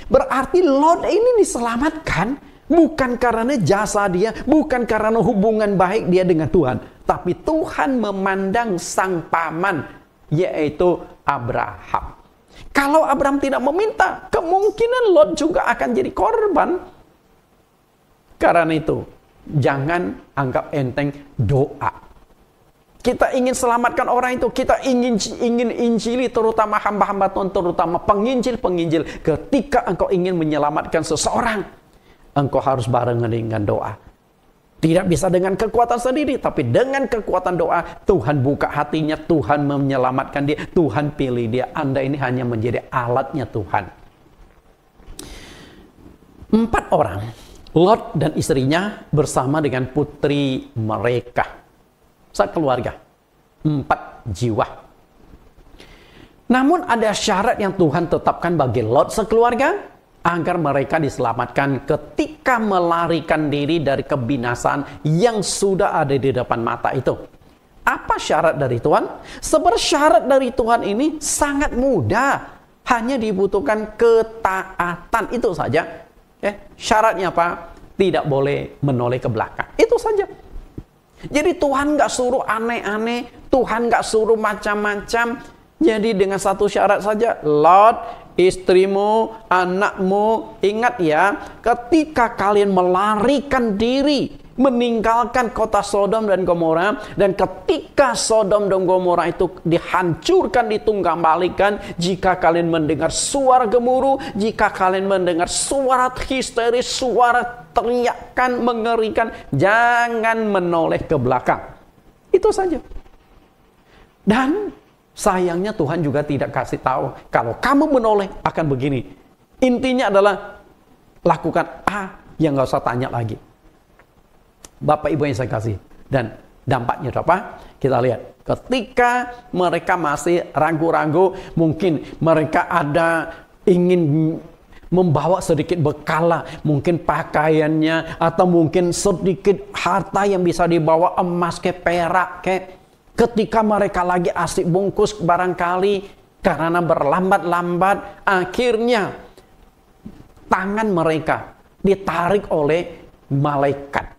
[SPEAKER 1] Berarti Lot ini diselamatkan bukan karena jasa dia, bukan karena hubungan baik dia dengan Tuhan, tapi Tuhan memandang sang paman, yaitu Abraham. Kalau Abraham tidak meminta, kemungkinan Lot juga akan jadi korban. Karena itu, jangan anggap enteng doa. Kita ingin selamatkan orang itu, kita ingin injili, terutama hamba-hamba Tuhan, terutama penginjil-penginjil. Ketika engkau ingin menyelamatkan seseorang, engkau harus barengan dengan doa. Tidak bisa dengan kekuatan sendiri, tapi dengan kekuatan doa, Tuhan buka hatinya, Tuhan menyelamatkan dia, Tuhan pilih dia. Anda ini hanya menjadi alatnya Tuhan. 4 orang, Lot dan istrinya bersama dengan putri mereka. Sekeluarga, 4 jiwa. Namun ada syarat yang Tuhan tetapkan bagi Lot sekeluarga, agar mereka diselamatkan ketika melarikan diri dari kebinasaan yang sudah ada di depan mata itu. Apa syarat dari Tuhan? Sebenarnya syarat dari Tuhan ini sangat mudah. Hanya dibutuhkan ketaatan, itu saja. Syaratnya apa? Tidak boleh menoleh ke belakang. Itu saja. Jadi Tuhan nggak suruh aneh-aneh, Tuhan nggak suruh macam-macam. Jadi dengan satu syarat saja, Lot, istrimu, anakmu, ingat ya, ketika kalian melarikan diri, meninggalkan kota Sodom dan Gomora, dan ketika Sodom dan Gomora itu dihancurkan, ditunggang-balikan, jika kalian mendengar suara gemuruh, jika kalian mendengar suara histeris, suara teriakan mengerikan, jangan menoleh ke belakang. Itu saja. Dan sayangnya Tuhan juga tidak kasih tahu, kalau kamu menoleh akan begini. Intinya adalah lakukan A, yang nggak usah tanya lagi. Bapak Ibu yang saya kasih. Dan dampaknya apa? Kita lihat. Ketika mereka masih ragu-ragu, mungkin mereka ada ingin membawa sedikit bekal, mungkin pakaiannya, atau mungkin sedikit harta yang bisa dibawa, emas ke perak ke. Ketika mereka lagi asik bungkus barangkali karena berlambat-lambat, akhirnya tangan mereka ditarik oleh malaikat.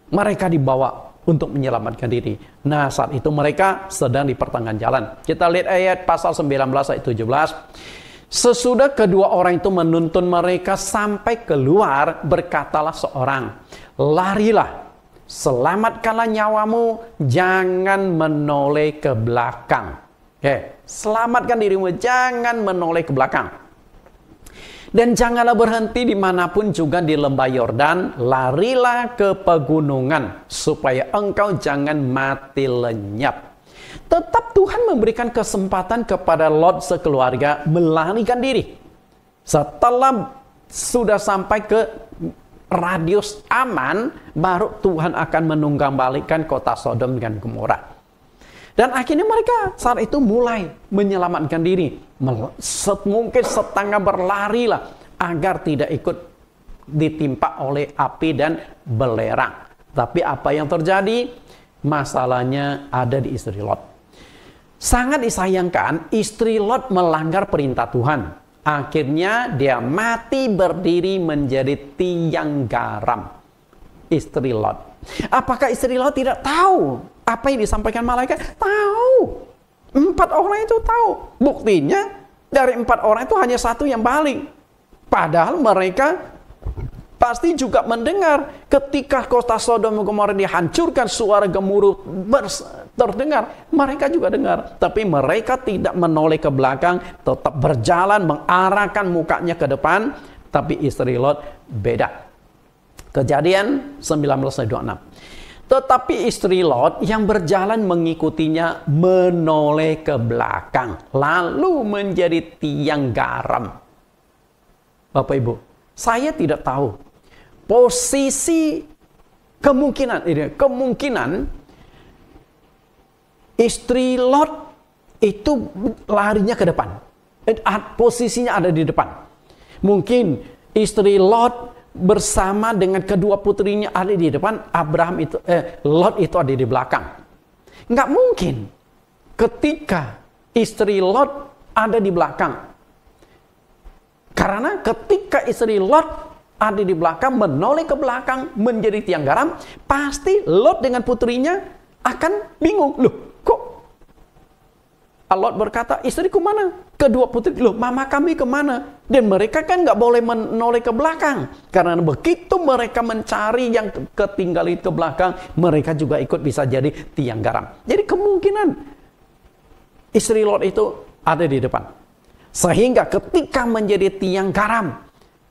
[SPEAKER 1] Mereka dibawa untuk menyelamatkan diri. Nah, saat itu mereka sedang di pertengahan jalan. Kita lihat ayat pasal 19 ayat 17. Sesudah kedua orang itu menuntun mereka sampai keluar, berkatalah seorang, larilah, selamatkanlah nyawamu, jangan menoleh ke belakang. Selamatkan dirimu, jangan menoleh ke belakang. Dan janganlah berhenti dimanapun juga di lembah Yordan, larilah ke pegunungan, supaya engkau jangan mati lenyap. Tetap Tuhan memberikan kesempatan kepada Lot sekeluarga melarikan diri. Setelah sudah sampai ke radius aman, baru Tuhan akan menunggang-balikkan kota Sodom dan Gomora. Dan akhirnya mereka saat itu mulai menyelamatkan diri. Mungkin setengah berlari lah, agar tidak ikut ditimpa oleh api dan belerang. Tapi apa yang terjadi? Masalahnya ada di istri Lot. Sangat disayangkan, istri Lot melanggar perintah Tuhan. Akhirnya dia mati berdiri menjadi tiang garam. Istri Lot. Apakah istri Lot tidak tahu apa yang disampaikan malaikat? Tahu. 4 orang itu tahu. Buktinya dari 4 orang itu hanya 1 yang balik. Padahal mereka pasti juga mendengar ketika kota Sodom dan Gomora dihancurkan, suara gemuruh terdengar. Mereka juga dengar. Tapi mereka tidak menoleh ke belakang, tetap berjalan mengarahkan mukanya ke depan. Tapi istri Lot beda. Kejadian 19:26. Tetapi istri Lot yang berjalan mengikutinya menoleh ke belakang, lalu menjadi tiang garam. Bapak Ibu, saya tidak tahu posisi kemungkinan istri Lot itu larinya ke depan. Posisinya ada di depan. Mungkin istri Lot bersama dengan kedua putrinya ada di depan, Lot itu ada di belakang. Nggak mungkin ketika istri Lot ada di belakang. Karena ketika istri Lot ada di belakang, menoleh ke belakang menjadi tiang garam, pasti Lot dengan putrinya akan bingung. Loh, kok Lot berkata, istriku mana? Kedua putri, loh mama kami kemana? Dan mereka kan nggak boleh menoleh ke belakang. Karena begitu mereka mencari yang ketinggalan ke belakang, mereka juga ikut bisa jadi tiang garam. Jadi kemungkinan istri Lot itu ada di depan. Sehingga ketika menjadi tiang garam,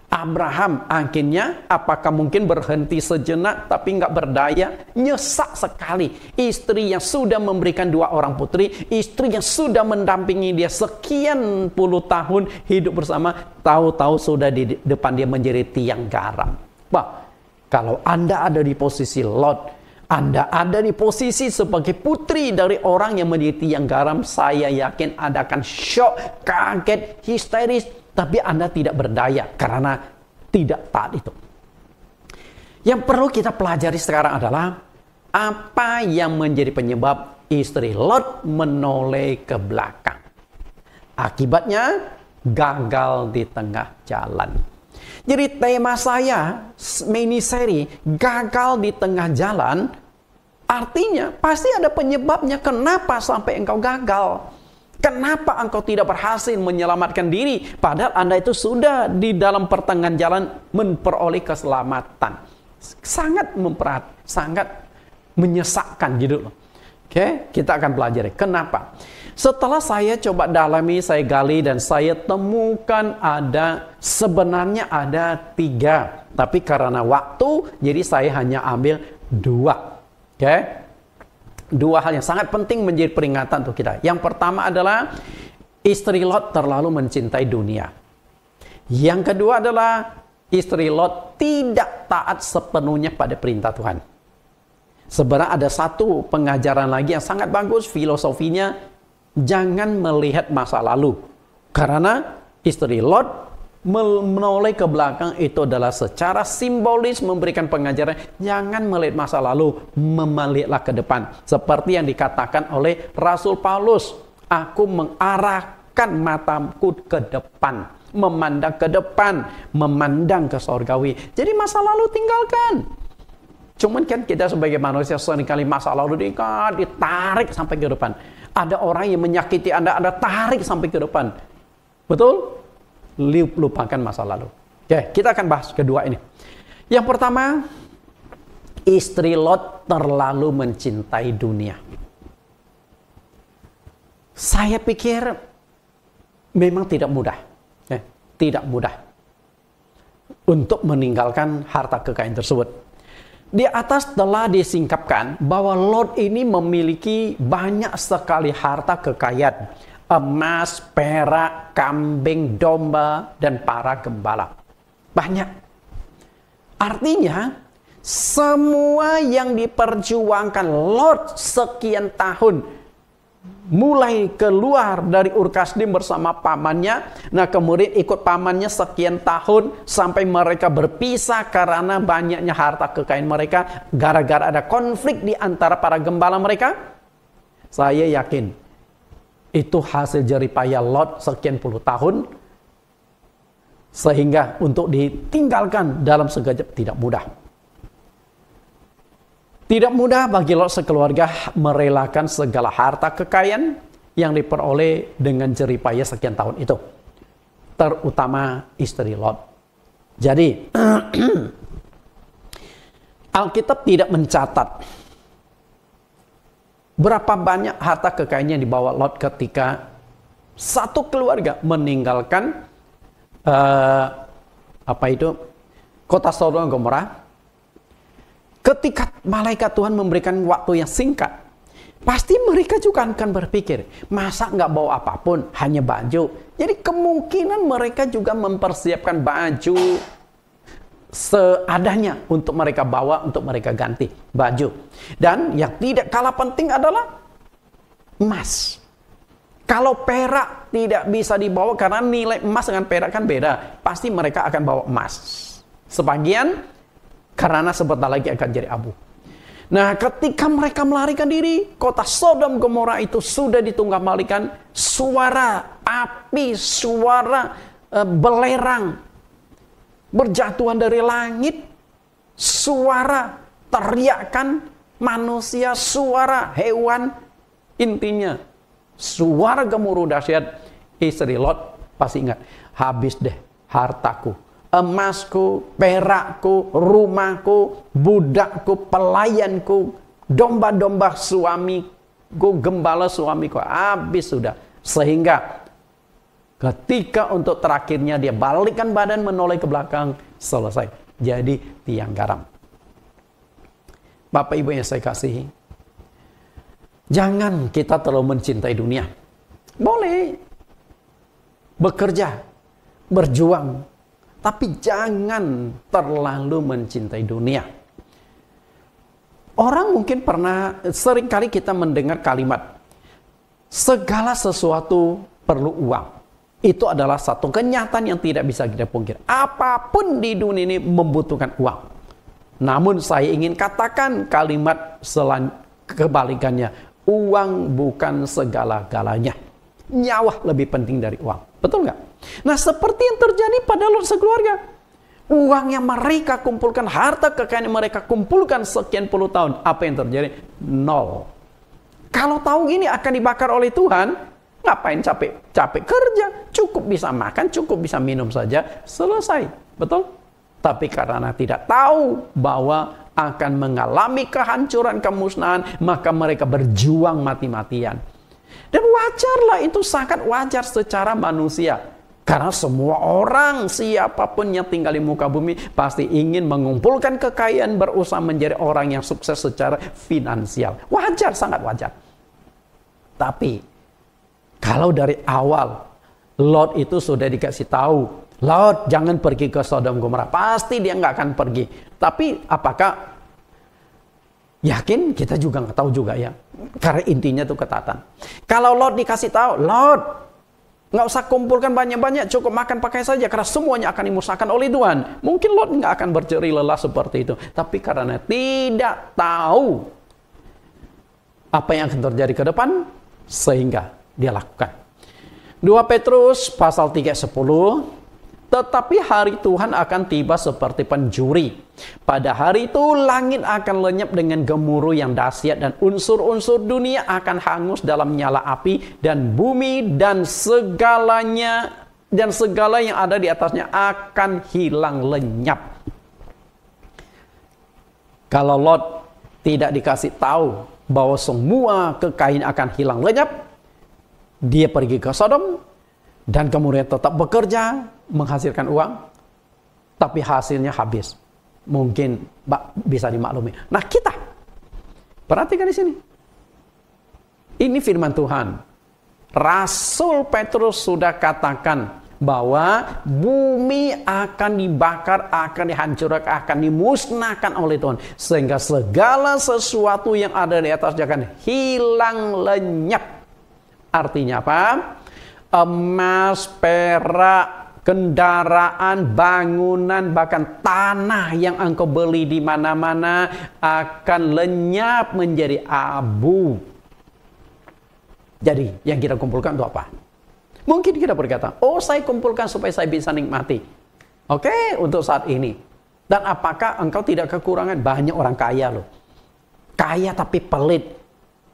[SPEAKER 1] Abraham akhirnya apakah mungkin berhenti sejenak tapi nggak berdaya, nyesak sekali. Istri yang sudah memberikan 2 orang putri, istri yang sudah mendampingi dia sekian puluh tahun hidup bersama, tahu-tahu sudah di depan dia menjadi tiang garam. Wah, kalau Anda ada di posisi Lot, Anda ada di posisi sebagai putri dari orang yang menjadi tiang garam, saya yakin Anda akan shock, kaget, histeris. Tapi Anda tidak berdaya karena tidak taat itu. Yang perlu kita pelajari sekarang adalah apa yang menjadi penyebab istri Lot menoleh ke belakang. Akibatnya gagal di tengah jalan. Jadi tema saya mini seri gagal di tengah jalan, artinya pasti ada penyebabnya kenapa sampai engkau gagal. Kenapa engkau tidak berhasil menyelamatkan diri? Padahal Anda itu sudah di dalam pertengahan jalan memperoleh keselamatan. Sangat sangat menyesakkan gitu loh. Oke, kita akan pelajari. Kenapa? Setelah saya coba dalami, saya gali dan saya temukan sebenarnya ada 3. Tapi karena waktu, jadi saya hanya ambil 2. Oke. 2 hal yang sangat penting menjadi peringatan untuk kita. Yang pertama adalah istri Lot terlalu mencintai dunia. Yang kedua adalah istri Lot tidak taat sepenuhnya pada perintah Tuhan. Sebenarnya ada satu pengajaran lagi yang sangat bagus, filosofinya jangan melihat masa lalu. Karena istri Lot menoleh ke belakang itu adalah secara simbolis memberikan pengajaran jangan melihat masa lalu, melihatlah ke depan. Seperti yang dikatakan oleh Rasul Paulus, aku mengarahkan mataku ke depan, memandang ke depan, memandang ke sorgawi. Jadi masa lalu tinggalkan. Cuman kan kita sebagai manusia seringkali masa lalu ditarik sampai ke depan. Ada orang yang menyakiti Anda tarik sampai ke depan. Betul? Lupakan masa lalu. Oke, kita akan bahas kedua ini. Yang pertama, istri Lot terlalu mencintai dunia. Saya pikir memang tidak mudah. Tidak mudah untuk meninggalkan harta kekayaan tersebut. Di atas telah disingkapkan bahwa Lot ini memiliki banyak sekali harta kekayaan. Emas, perak, kambing, domba, dan para gembala. Banyak. Artinya, semua yang diperjuangkan Lot sekian tahun, mulai keluar dari Ur Kasdim bersama pamannya, nah kemudian ikut pamannya sekian tahun, sampai mereka berpisah karena banyaknya harta kekayaan mereka, gara-gara ada konflik di antara para gembala mereka. Saya yakin, itu hasil jeripayah Lot sekian puluh tahun, sehingga untuk ditinggalkan dalam sekejap tidak mudah. Tidak mudah bagi Lot sekeluarga merelakan segala harta kekayaan yang diperoleh dengan jeripayah sekian tahun itu, terutama istri Lot. Jadi Alkitab tidak mencatat berapa banyak harta kekayaan yang dibawa Lot ketika satu keluarga meninggalkan kota Sodom dan Gomora. Ketika malaikat Tuhan memberikan waktu yang singkat, pasti mereka juga akan berpikir, masa nggak bawa apapun, hanya baju. Jadi kemungkinan mereka juga mempersiapkan baju seadanya untuk mereka bawa, untuk mereka ganti baju. Dan yang tidak kalah penting adalah emas. Kalau perak tidak bisa dibawa karena nilai emas dengan perak kan beda, pasti mereka akan bawa emas. Sebagian karena sebentar lagi akan jadi abu. Nah, ketika mereka melarikan diri, kota Sodom Gomora itu sudah ditunggangi suara api, suara belerang berjatuhan dari langit, suara teriakan manusia, suara hewan, intinya suara gemuruh dahsyat, istri Lot pasti ingat, habis deh hartaku, emasku, perakku, rumahku, budakku, pelayanku, domba-domba suamiku, gembala suamiku, habis sudah. Sehingga ketika untuk terakhirnya dia balikkan badan menoleh ke belakang, selesai. Jadi tiang garam. Bapak Ibu yang saya kasihi, jangan kita terlalu mencintai dunia. Boleh bekerja, berjuang, tapi jangan terlalu mencintai dunia. Orang mungkin seringkali kita mendengar kalimat, segala sesuatu perlu uang. Itu adalah satu kenyataan yang tidak bisa kita pungkiri. Apapun di dunia ini membutuhkan uang. Namun saya ingin katakan kalimat kebalikannya. Uang bukan segala-galanya. Nyawa lebih penting dari uang. Betul nggak? Nah, seperti yang terjadi pada Lot sekeluarga. Uang yang mereka kumpulkan, harta kekayaan yang mereka kumpulkan sekian puluh tahun. Apa yang terjadi? Nol. Kalau tahu ini akan dibakar oleh Tuhan, ngapain capek kerja? Cukup bisa makan, cukup bisa minum saja, selesai. Betul? Tapi karena tidak tahu bahwa akan mengalami kehancuran, kemusnahan, maka mereka berjuang mati-matian. Dan wajarlah, itu sangat wajar secara manusia. Karena semua orang, siapapun yang tinggal di muka bumi, pasti ingin mengumpulkan kekayaan, berusaha menjadi orang yang sukses secara finansial. Wajar, sangat wajar. Tapi, kalau dari awal, Lot itu sudah dikasih tahu, Lot jangan pergi ke Sodom Gomora. Pasti dia nggak akan pergi. Tapi apakah yakin? Kita juga nggak tahu juga ya. Karena intinya itu ketatan. Kalau Lot dikasih tahu, Lot nggak usah kumpulkan banyak-banyak, cukup makan pakai saja. Karena semuanya akan dimusnahkan oleh Tuhan. Mungkin Lot nggak akan berjerih lelah seperti itu. Tapi karena tidak tahu apa yang akan terjadi ke depan, sehingga dia lakukan. 2 Petrus pasal 3:10. Tetapi hari Tuhan akan tiba seperti pencuri. Pada hari itu langit akan lenyap dengan gemuruh yang dahsyat, dan unsur-unsur dunia akan hangus dalam nyala api, dan bumi dan segala yang ada di atasnya akan hilang lenyap. Kalau Lot tidak dikasih tahu bahwa semua kekayaan akan hilang lenyap, dia pergi ke Sodom dan kemudian tetap bekerja, menghasilkan uang, tapi hasilnya habis. Mungkin bisa dimaklumi. Nah, kita perhatikan di sini. Ini firman Tuhan. Rasul Petrus sudah katakan bahwa bumi akan dibakar, akan dihancurkan, akan dimusnahkan oleh Tuhan, sehingga segala sesuatu yang ada di atasnya akan hilang lenyap. Artinya apa? Emas, perak, kendaraan, bangunan, bahkan tanah yang engkau beli di mana-mana akan lenyap menjadi abu. Jadi, yang kita kumpulkan itu apa? Mungkin kita berkata, oh saya kumpulkan supaya saya bisa nikmati. Oke, untuk saat ini. Dan apakah engkau tidak kekurangan? Banyak orang kaya loh. Kaya tapi pelit.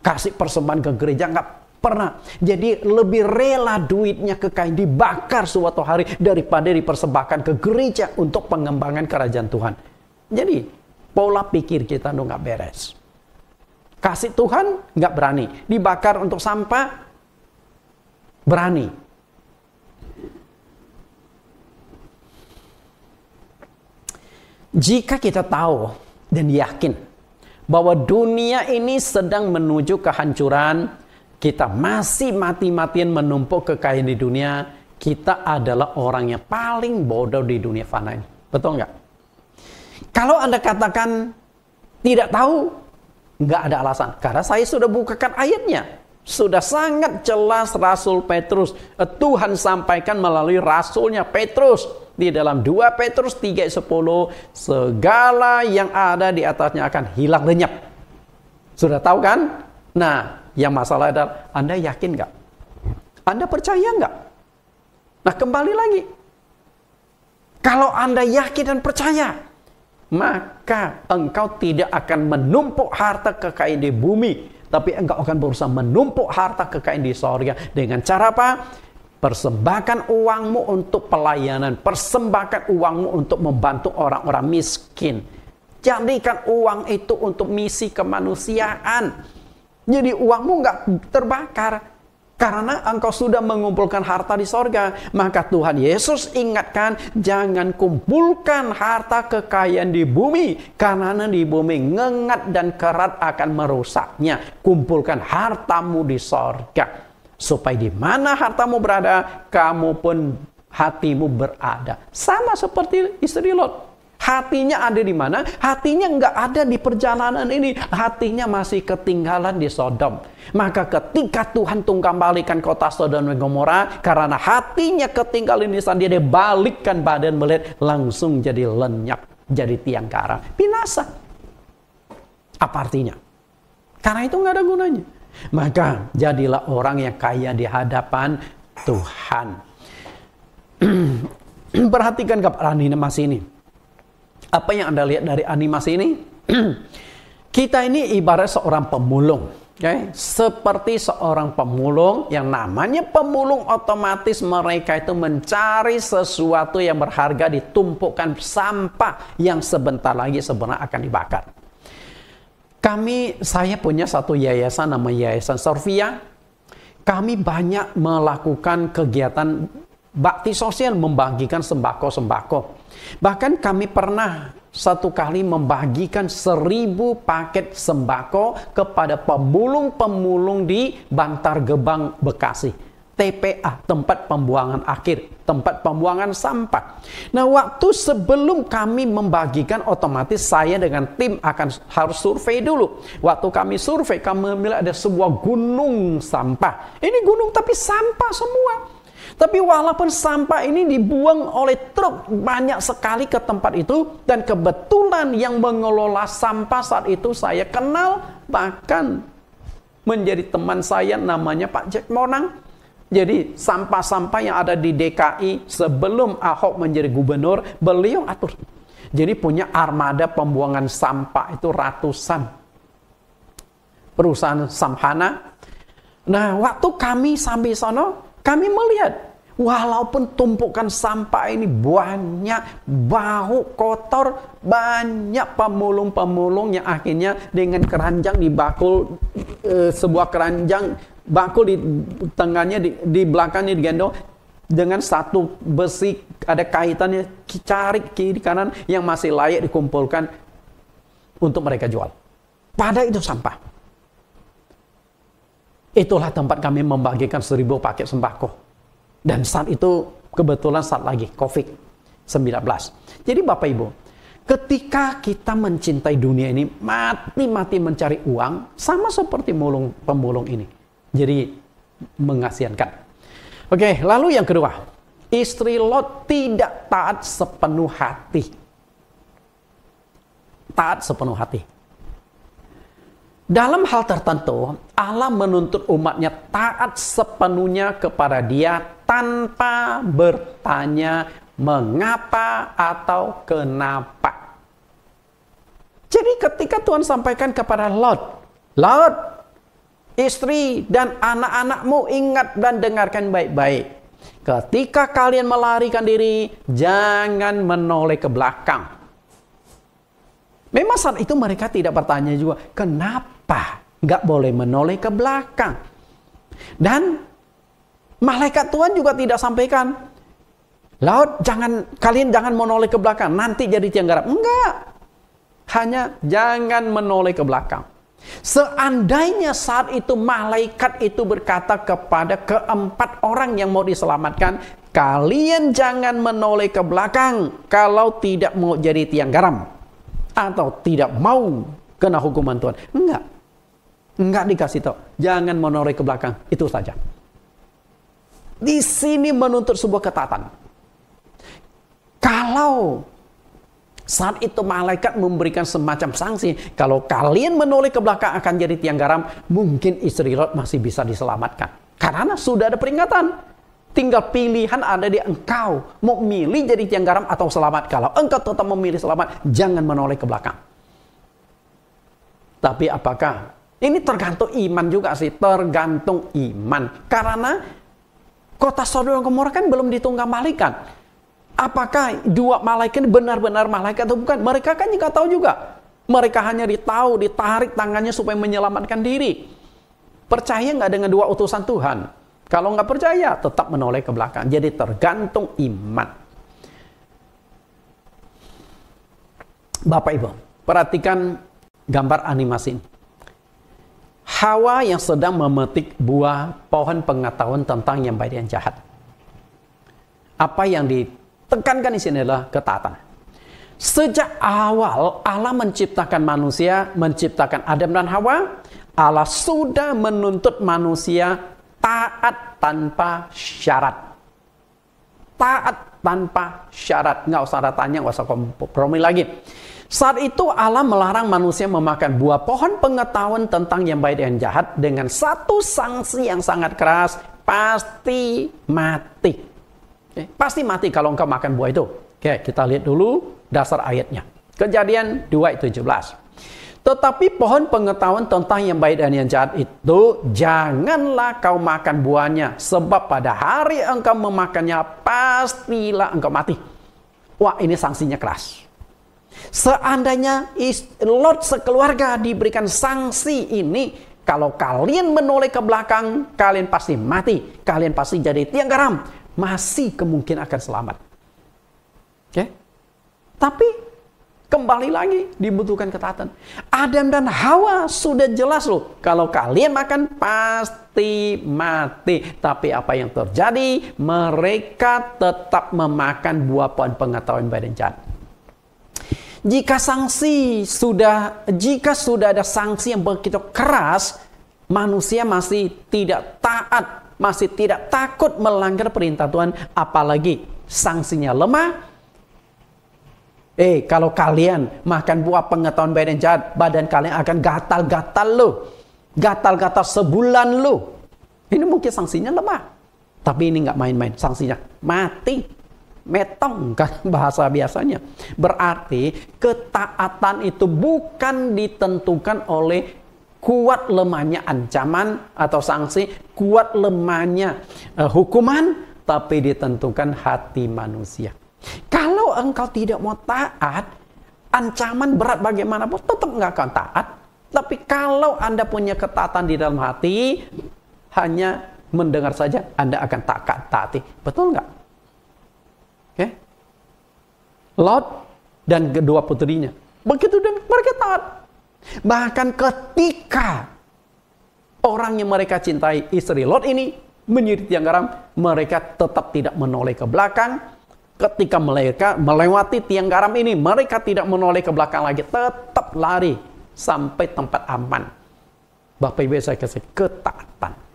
[SPEAKER 1] Kasih persembahan ke gereja nggak pernah. Jadi lebih rela duitnya kekayaan dibakar suatu hari daripada dipersembahkan ke gereja untuk pengembangan kerajaan Tuhan. Jadi pola pikir kita nggak beres. Kasih Tuhan nggak berani. Dibakar untuk sampah berani. Jika kita tahu dan yakin bahwa dunia ini sedang menuju kehancuran, kita masih mati-matian menumpuk kekayaan di dunia, kita adalah orang yang paling bodoh di dunia fana ini. Betul nggak? Kalau Anda katakan tidak tahu, nggak ada alasan. Karena saya sudah bukakan ayatnya. Sudah sangat jelas Rasul Petrus. Tuhan sampaikan melalui Rasulnya Petrus. Di dalam 2 Petrus 3:10, segala yang ada di atasnya akan hilang lenyap. Sudah tahu kan? Nah, yang masalah adalah Anda yakin nggak? Anda percaya nggak? Nah, kembali lagi. Kalau Anda yakin dan percaya, maka engkau tidak akan menumpuk harta kekayaan di bumi, tapi engkau akan berusaha menumpuk harta kekayaan di sorga. Dengan cara apa? Persembahkan uangmu untuk pelayanan. Persembahkan uangmu untuk membantu orang-orang miskin. Jadikan uang itu untuk misi kemanusiaan. Jadi uangmu nggak terbakar. Karena engkau sudah mengumpulkan harta di sorga. Maka Tuhan Yesus ingatkan, jangan kumpulkan harta kekayaan di bumi. Karena di bumi ngengat dan kerat akan merusaknya. Kumpulkan hartamu di sorga. Supaya di mana hartamu berada, kamu pun hatimu berada. Sama seperti istri Lot. Hatinya ada di mana? Hatinya nggak ada di perjalanan ini. Hatinya masih ketinggalan di Sodom. Maka ketika Tuhan kembalikan kota Sodom dan Gomora, karena hatinya ketinggalan di sana, dia balikkan badan melihat, langsung jadi lenyap, jadi tiang karang, binasa. Apa artinya? Karena itu nggak ada gunanya. Maka jadilah orang yang kaya di hadapan Tuhan. Perhatikan animasi ini. Apa yang Anda lihat dari animasi ini? Kita ini ibarat seorang pemulung. Okay? Seperti seorang pemulung, yang namanya pemulung otomatis mereka itu mencari sesuatu yang berharga, ditumpukan sampah yang sebentar lagi sebenarnya akan dibakar. Saya punya satu yayasan namanya Yayasan Sorvia. Kami banyak melakukan kegiatan bakti sosial, membagikan sembako-sembako. Bahkan kami pernah satu kali membagikan 1000 paket sembako kepada pemulung-pemulung di Bantar Gebang, Bekasi. TPA, tempat pembuangan akhir, tempat pembuangan sampah. Nah, waktu sebelum kami membagikan, otomatis saya dengan tim harus survei dulu. Waktu kami survei, kami melihat ada sebuah gunung sampah. Ini gunung tapi sampah semua. Tapi walaupun sampah ini dibuang oleh truk banyak sekali ke tempat itu, dan kebetulan yang mengelola sampah saat itu saya kenal, bahkan menjadi teman saya, namanya Pak Jack Monang. Jadi sampah-sampah yang ada di DKI sebelum Ahok menjadi gubernur, beliau atur. Jadi punya armada pembuangan sampah itu ratusan. Perusahaan Samhana. Nah, waktu kami sampai sana, kami melihat, walaupun tumpukan sampah ini banyak, bau kotor, banyak pemulung-pemulung yang akhirnya dengan keranjang dibakul, sebuah keranjang, bakul di tengahnya, di belakangnya digendong dengan satu besi, ada kaitannya, cari kiri kanan yang masih layak dikumpulkan untuk mereka jual. Pada itu sampah. Itulah tempat kami membagikan 1000 paket sembako. Dan saat itu kebetulan saat lagi COVID-19. Jadi Bapak Ibu, ketika kita mencintai dunia ini, mati-mati mencari uang, sama seperti pemulung ini. Jadi mengasihkan. Oke, lalu yang kedua, istri Lot tidak taat sepenuh hati. Taat sepenuh hati. Dalam hal tertentu, Allah menuntut umatnya taat sepenuhnya kepada Dia tanpa bertanya mengapa atau kenapa. Jadi ketika Tuhan sampaikan kepada Lot, istri dan anak-anakmu, ingat dan dengarkan baik-baik. Ketika kalian melarikan diri, jangan menoleh ke belakang. Memang saat itu mereka tidak bertanya juga, kenapa nggak boleh menoleh ke belakang? Dan malaikat Tuhan juga tidak sampaikan, kalian jangan menoleh ke belakang, nanti jadi tiang garap. Enggak. Hanya jangan menoleh ke belakang. Seandainya saat itu malaikat itu berkata kepada keempat orang yang mau diselamatkan, kalian jangan menoleh ke belakang kalau tidak mau jadi tiang garam atau tidak mau kena hukuman Tuhan. Enggak dikasih tahu. Jangan menoleh ke belakang, itu saja. Di sini menuntut sebuah ketaatan. Kalau saat itu malaikat memberikan semacam sanksi, kalau kalian menoleh ke belakang akan jadi tiang garam, mungkin istri Lot masih bisa diselamatkan. Karena sudah ada peringatan. Tinggal pilihan ada di engkau. Mau milih jadi tiang garam atau selamat. Kalau engkau tetap memilih selamat, jangan menoleh ke belakang. Tapi apakah Ini tergantung iman juga sih, tergantung iman. Karena kota Sodom dan Gomora kan belum ditunggangbalikan. Apakah dua malaikat benar-benar malaikat atau bukan? Mereka kan juga tahu juga. Mereka hanya ditarik tangannya supaya menyelamatkan diri. Percaya nggak dengan dua utusan Tuhan? Kalau nggak percaya, tetap menoleh ke belakang. Jadi tergantung iman. Bapak Ibu, perhatikan gambar animasi ini. Hawa yang sedang memetik buah pohon pengetahuan tentang yang baik dan jahat. Apa yang ditekankan di sini adalah ketaatan. Sejak awal Allah menciptakan manusia, menciptakan Adam dan Hawa, Allah sudah menuntut manusia taat tanpa syarat. Taat tanpa syarat. Nggak usah ada tanya, nggak usah kompromi lagi. Saat itu Allah melarang manusia memakan buah pohon pengetahuan tentang yang baik dan jahat dengan satu sanksi yang sangat keras, pasti mati. Pasti mati kalau engkau makan buah itu. Oke, kita lihat dulu dasar ayatnya. Kejadian 2:17. Tetapi pohon pengetahuan tentang yang baik dan yang jahat itu janganlah kau makan buahnya, sebab pada hari engkau memakannya pastilah engkau mati. Wah, ini sanksinya keras. Seandainya Lot sekeluarga diberikan sanksi ini, kalau kalian menoleh ke belakang, kalian pasti mati. Kalian pasti jadi tiang garam. Masih kemungkinan akan selamat. Oke? Tapi kembali lagi dibutuhkan ketaatan. Adam dan Hawa sudah jelas loh. Kalau kalian makan pasti mati. Tapi apa yang terjadi? Mereka tetap memakan buah pohon pengetahuan baik dan jahat. Jika sudah ada sanksi yang begitu keras, manusia masih tidak taat, masih tidak takut melanggar perintah Tuhan, apalagi sanksinya lemah. Kalau kalian makan buah pengetahuan baik dan jahat, badan kalian akan gatal-gatal loh. Gatal-gatal sebulan loh. Ini mungkin sanksinya lemah. Tapi ini nggak main-main, sanksinya mati. Metong kan bahasa biasanya. Berarti ketaatan itu bukan ditentukan oleh kuat lemahnya ancaman atau sanksi, kuat lemahnya hukuman, tapi ditentukan hati manusia. Kalau engkau tidak mau taat, ancaman berat bagaimanapun tetap nggak akan taat. Tapi kalau Anda punya ketaatan di dalam hati, hanya mendengar saja Anda akan taati. Betul nggak? Okay. Lot dan kedua putrinya begitu dan mereka taat. Bahkan ketika orang yang mereka cintai, istri Lot ini menjadi tiang garam, mereka tetap tidak menoleh ke belakang. Ketika mereka melewati tiang garam ini, mereka tidak menoleh ke belakang lagi, tetap lari sampai tempat aman. Bapak Ibu saya kasih ketaatan.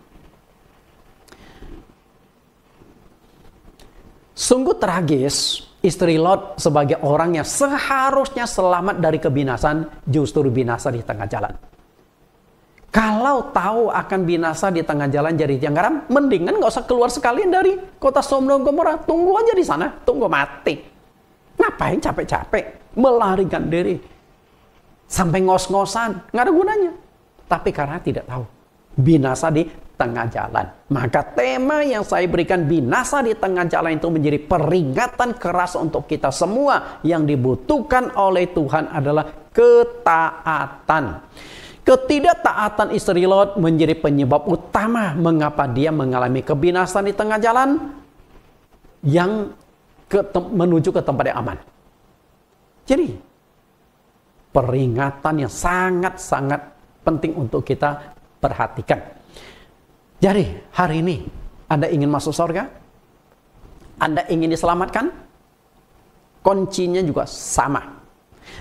[SPEAKER 1] Sungguh tragis, istri Lot sebagai orang yang seharusnya selamat dari kebinasan, justru binasa di tengah jalan. Kalau tahu akan binasa di tengah jalan jadi tiang garam, mendingan nggak usah keluar sekalian dari kota Sodom dan Gomora. Tunggu aja di sana, tunggu mati. Ngapain capek-capek melarikan diri sampai ngos-ngosan, nggak ada gunanya. Tapi karena tidak tahu, binasa di tengah jalan. Maka tema yang saya berikan, binasa di tengah jalan, itu menjadi peringatan keras untuk kita semua. Yang dibutuhkan oleh Tuhan adalah ketaatan. Ketidaktaatan istri Lot menjadi penyebab utama mengapa dia mengalami kebinasan di tengah jalan yang menuju ke tempat yang aman. Jadi, peringatan yang sangat-sangat penting untuk kita perhatikan. Jadi, hari ini Anda ingin masuk surga? Anda ingin diselamatkan? Kuncinya juga sama.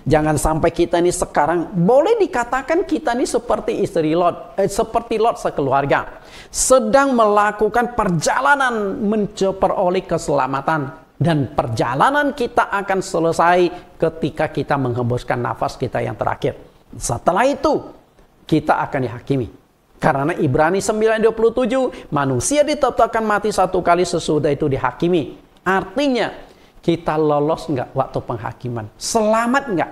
[SPEAKER 1] Jangan sampai kita ini sekarang, boleh dikatakan kita ini seperti istri Lot, seperti Lot sekeluarga, sedang melakukan perjalanan memperoleh keselamatan, dan perjalanan kita akan selesai ketika kita menghembuskan nafas kita yang terakhir. Setelah itu kita akan dihakimi. Karena Ibrani 9:27, manusia ditetapkan mati satu kali, sesudah itu dihakimi. Artinya, kita lolos nggak waktu penghakiman? Selamat nggak?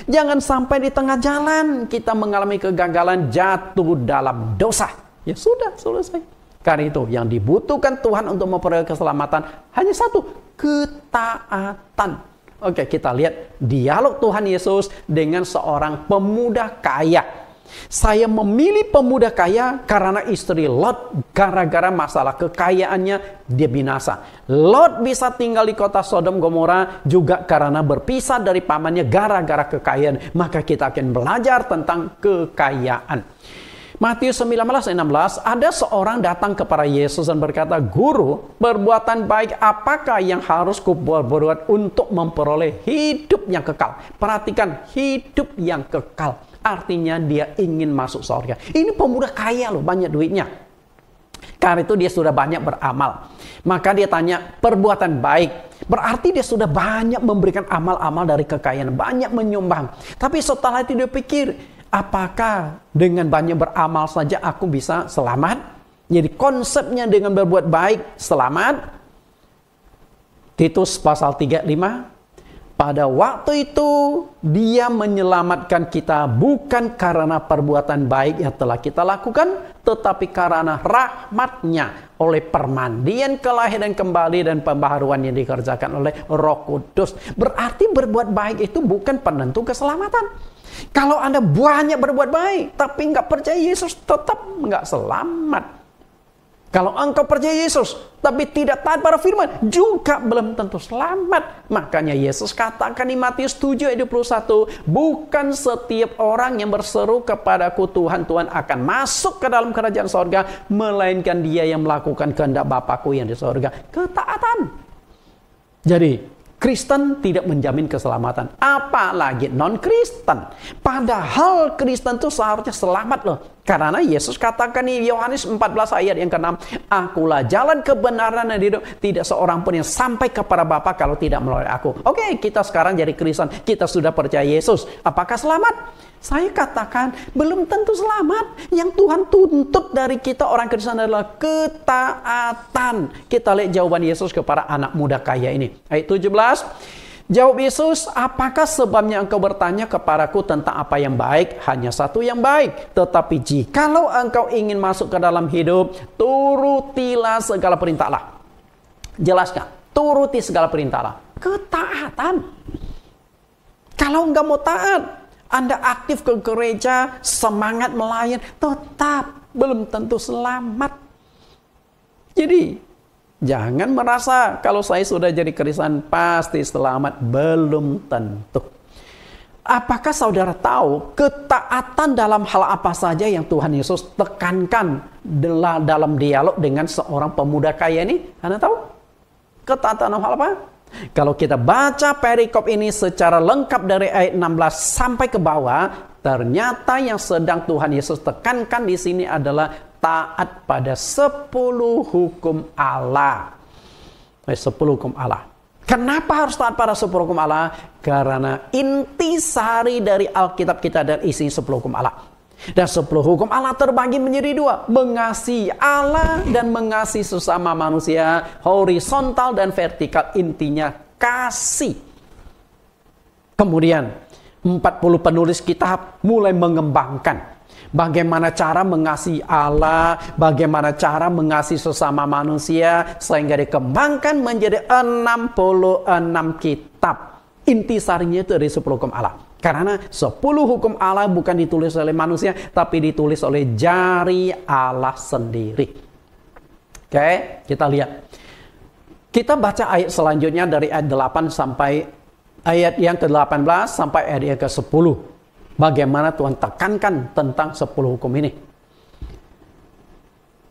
[SPEAKER 1] Jangan sampai di tengah jalan kita mengalami kegagalan, jatuh dalam dosa. Ya sudah, selesai. Karena itu yang dibutuhkan Tuhan untuk memperoleh keselamatan hanya satu, ketaatan. Oke, kita lihat dialog Tuhan Yesus dengan seorang pemuda kaya. Saya memilih pemuda kaya karena istri Lot gara-gara masalah kekayaannya dia binasa. Lot bisa tinggal di kota Sodom Gomora juga karena berpisah dari pamannya gara-gara kekayaan. Maka kita akan belajar tentang kekayaan. Matius 19:16, ada seorang datang kepada Yesus dan berkata, "Guru, perbuatan baik apakah yang harus kuperbuat untuk memperoleh hidup yang kekal?" Perhatikan, hidup yang kekal. Artinya dia ingin masuk surga. Ini pemuda kaya loh, banyak duitnya. Karena itu dia sudah banyak beramal. Maka dia tanya, perbuatan baik. Berarti dia sudah banyak memberikan amal-amal dari kekayaan. Banyak menyumbang. Tapi setelah itu dia pikir, apakah dengan banyak beramal saja aku bisa selamat? Jadi konsepnya dengan berbuat baik selamat. Titus pasal 3:5. Pada waktu itu dia menyelamatkan kita bukan karena perbuatan baik yang telah kita lakukan, tetapi karena rahmat-Nya oleh permandian kelahiran kembali dan pembaharuan yang dikerjakan oleh Roh Kudus. Berarti berbuat baik itu bukan penentu keselamatan. Kalau Anda banyak berbuat baik, tapi nggak percaya Yesus, tetap nggak selamat. Kalau engkau percaya Yesus, tapi tidak taat pada firman, juga belum tentu selamat. Makanya Yesus katakan di Matius 7:21, bukan setiap orang yang berseru kepadaku Tuhan, Tuhan akan masuk ke dalam kerajaan sorga, melainkan dia yang melakukan kehendak Bapakku yang di sorga. Ketaatan. Jadi, Kristen tidak menjamin keselamatan, apalagi non-Kristen. Padahal Kristen itu seharusnya selamat loh. Karena Yesus katakan di Yohanes 14 ayat yang ke-6, "Akulah jalan kebenaran dan hidup, tidak seorang pun yang sampai kepada Bapa kalau tidak melalui aku." Oke, kita sekarang jadi Kristen, kita sudah percaya Yesus. Apakah selamat? Saya katakan belum tentu selamat. Yang Tuhan tuntut dari kita orang Kristen adalah ketaatan. Kita lihat jawaban Yesus kepada anak muda kaya ini. Ayat 17. Jawab Yesus, "Apakah sebabnya engkau bertanya kepadaku tentang apa yang baik? Hanya satu yang baik. Tetapi jikalau engkau ingin masuk ke dalam hidup, turutilah segala perintah Allah." Jelaskan, turuti segala perintah Allah. Ketaatan. Kalau enggak mau taat, Anda aktif ke gereja, semangat melayani, tetap belum tentu selamat. Jadi, jangan merasa kalau saya sudah jadi Kristen pasti selamat. Belum tentu. Apakah saudara tahu ketaatan dalam hal apa saja yang Tuhan Yesus tekankan dalam dialog dengan seorang pemuda kaya ini? Anda tahu? Ketaatan dalam hal apa? Kalau kita baca perikop ini secara lengkap dari ayat 16 sampai ke bawah, ternyata yang sedang Tuhan Yesus tekankan di sini adalah taat pada 10 hukum Allah. 10 hukum Allah. Kenapa harus taat pada 10 hukum Allah? Karena intisari dari Alkitab kita dan isi 10 hukum Allah. Dan 10 hukum Allah terbagi menjadi 2. Mengasihi Allah dan mengasihi sesama manusia. Horizontal dan vertikal. Intinya kasih. Kemudian 40 penulis kitab mulai mengembangkan bagaimana cara mengasihi Allah, bagaimana cara mengasihi sesama manusia, sehingga dikembangkan menjadi 66 kitab. Intisarinya itu dari 10 hukum Allah. Karena 10 hukum Allah bukan ditulis oleh manusia, tapi ditulis oleh jari Allah sendiri. Oke, kita lihat. Kita baca ayat selanjutnya dari ayat 8 sampai ayat yang ke-18 sampai ayat yang ke-10. Bagaimana Tuhan tekankan tentang 10 hukum ini.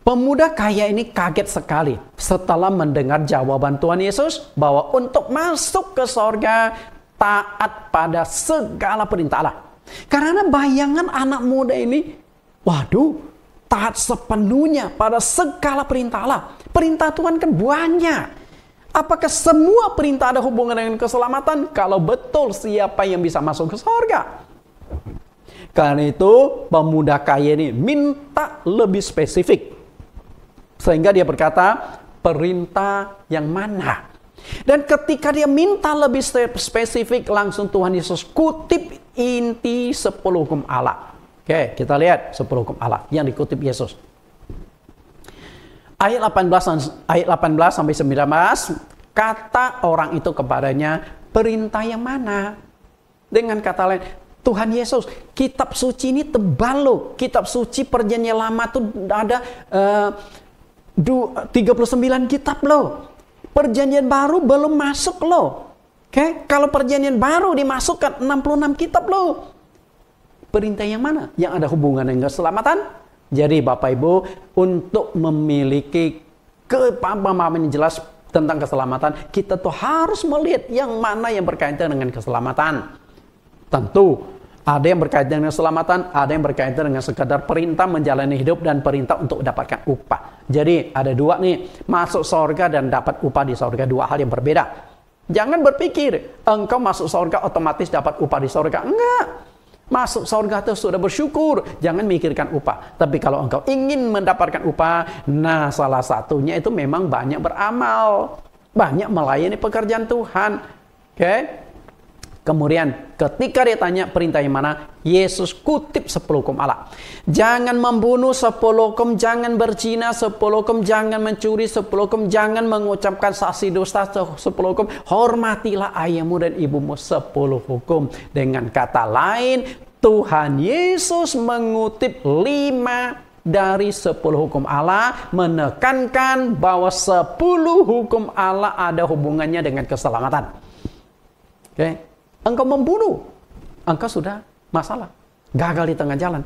[SPEAKER 1] Pemuda kaya ini kaget sekali setelah mendengar jawaban Tuhan Yesus bahwa untuk masuk ke sorga taat pada segala perintah Allah. Karena bayangan anak muda ini, waduh, taat sepenuhnya pada segala perintah Allah. Perintah Tuhan kan banyak. Apakah semua perintah ada hubungan dengan keselamatan? Kalau betul, siapa yang bisa masuk ke surga? Karena itu, pemuda kaya ini minta lebih spesifik. Sehingga dia berkata, perintah yang mana? Dan ketika dia minta lebih spesifik, langsung Tuhan Yesus kutip inti 10 hukum Allah. Oke, kita lihat 10 hukum Allah yang dikutip Yesus. Ayat 18 sampai 19, kata orang itu kepadanya, perintah yang mana? Dengan kata lain, Tuhan Yesus, kitab suci ini tebal loh. Kitab suci perjanjian lama tuh ada 39 kitab loh. Perjanjian baru belum masuk loh. Oke, kalau perjanjian baru dimasukkan 66 kitab loh. Perintah yang mana? Yang ada hubungan dengan keselamatan? Jadi Bapak Ibu, untuk memiliki pemahaman yang jelas tentang keselamatan, kita tuh harus melihat yang mana yang berkaitan dengan keselamatan. Tentu, ada yang berkaitan dengan keselamatan, ada yang berkaitan dengan sekadar perintah menjalani hidup dan perintah untuk mendapatkan upah. Jadi, ada dua nih, masuk surga dan dapat upah di surga, dua hal yang berbeda. Jangan berpikir, engkau masuk surga otomatis dapat upah di surga. Enggak. Masuk surga itu sudah bersyukur, jangan mikirkan upah. Tapi kalau engkau ingin mendapatkan upah, nah salah satunya itu memang banyak beramal, banyak melayani pekerjaan Tuhan. Oke? Kemudian ketika dia tanya perintah yang mana, Yesus kutip 10 hukum Allah. Jangan membunuh 10 hukum, jangan berzina 10 hukum, jangan mencuri 10 hukum, jangan mengucapkan saksi dusta 10 hukum, hormatilah ayahmu dan ibumu 10 hukum. Dengan kata lain, Tuhan Yesus mengutip 5 dari 10 hukum Allah, menekankan bahwa 10 hukum Allah ada hubungannya dengan keselamatan. Oke? Engkau membunuh, engkau sudah masalah, gagal di tengah jalan.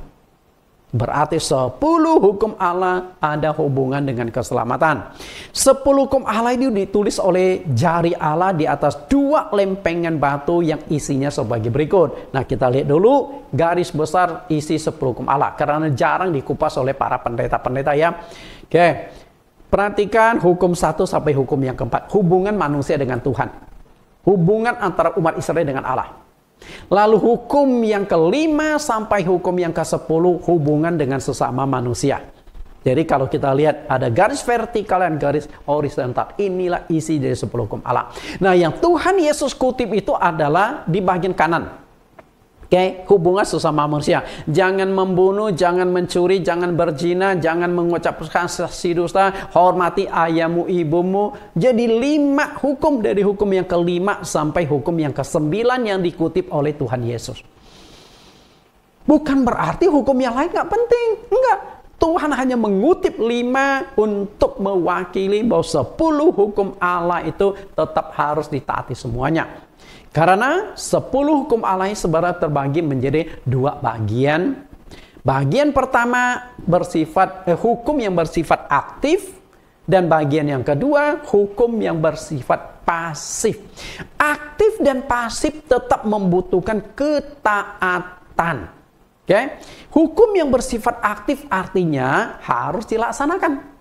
[SPEAKER 1] Berarti 10 hukum Allah ada hubungan dengan keselamatan. 10 hukum Allah ini ditulis oleh jari Allah di atas 2 lempengan batu yang isinya sebagai berikut. Nah, kita lihat dulu garis besar isi 10 hukum Allah, karena jarang dikupas oleh para pendeta-pendeta ya. Oke, perhatikan hukum 1 sampai hukum yang keempat, hubungan manusia dengan Tuhan. Hubungan antara umat Israel dengan Allah. Lalu hukum yang ke-5 sampai hukum yang ke-10, hubungan dengan sesama manusia. Jadi kalau kita lihat ada garis vertikal dan garis horizontal. Inilah isi dari 10 hukum Allah. Nah, yang Tuhan Yesus kutip itu adalah di bagian kanan. Oke, hubungan sesama manusia. Jangan membunuh, jangan mencuri, jangan berzina, jangan mengucapkan saksi dusta, hormati ayahmu, ibumu. Jadi 5 hukum dari hukum yang ke-5 sampai hukum yang ke-9 yang dikutip oleh Tuhan Yesus. Bukan berarti hukum yang lain nggak penting. Enggak. Tuhan hanya mengutip 5 untuk mewakili bahwa 10 hukum Allah itu tetap harus ditaati semuanya. Karena 10 hukum Allah sebenarnya terbagi menjadi 2 bagian. Bagian pertama bersifat hukum yang bersifat aktif, dan bagian yang kedua hukum yang bersifat pasif. Aktif dan pasif tetap membutuhkan ketaatan. Oke? Hukum yang bersifat aktif artinya harus dilaksanakan.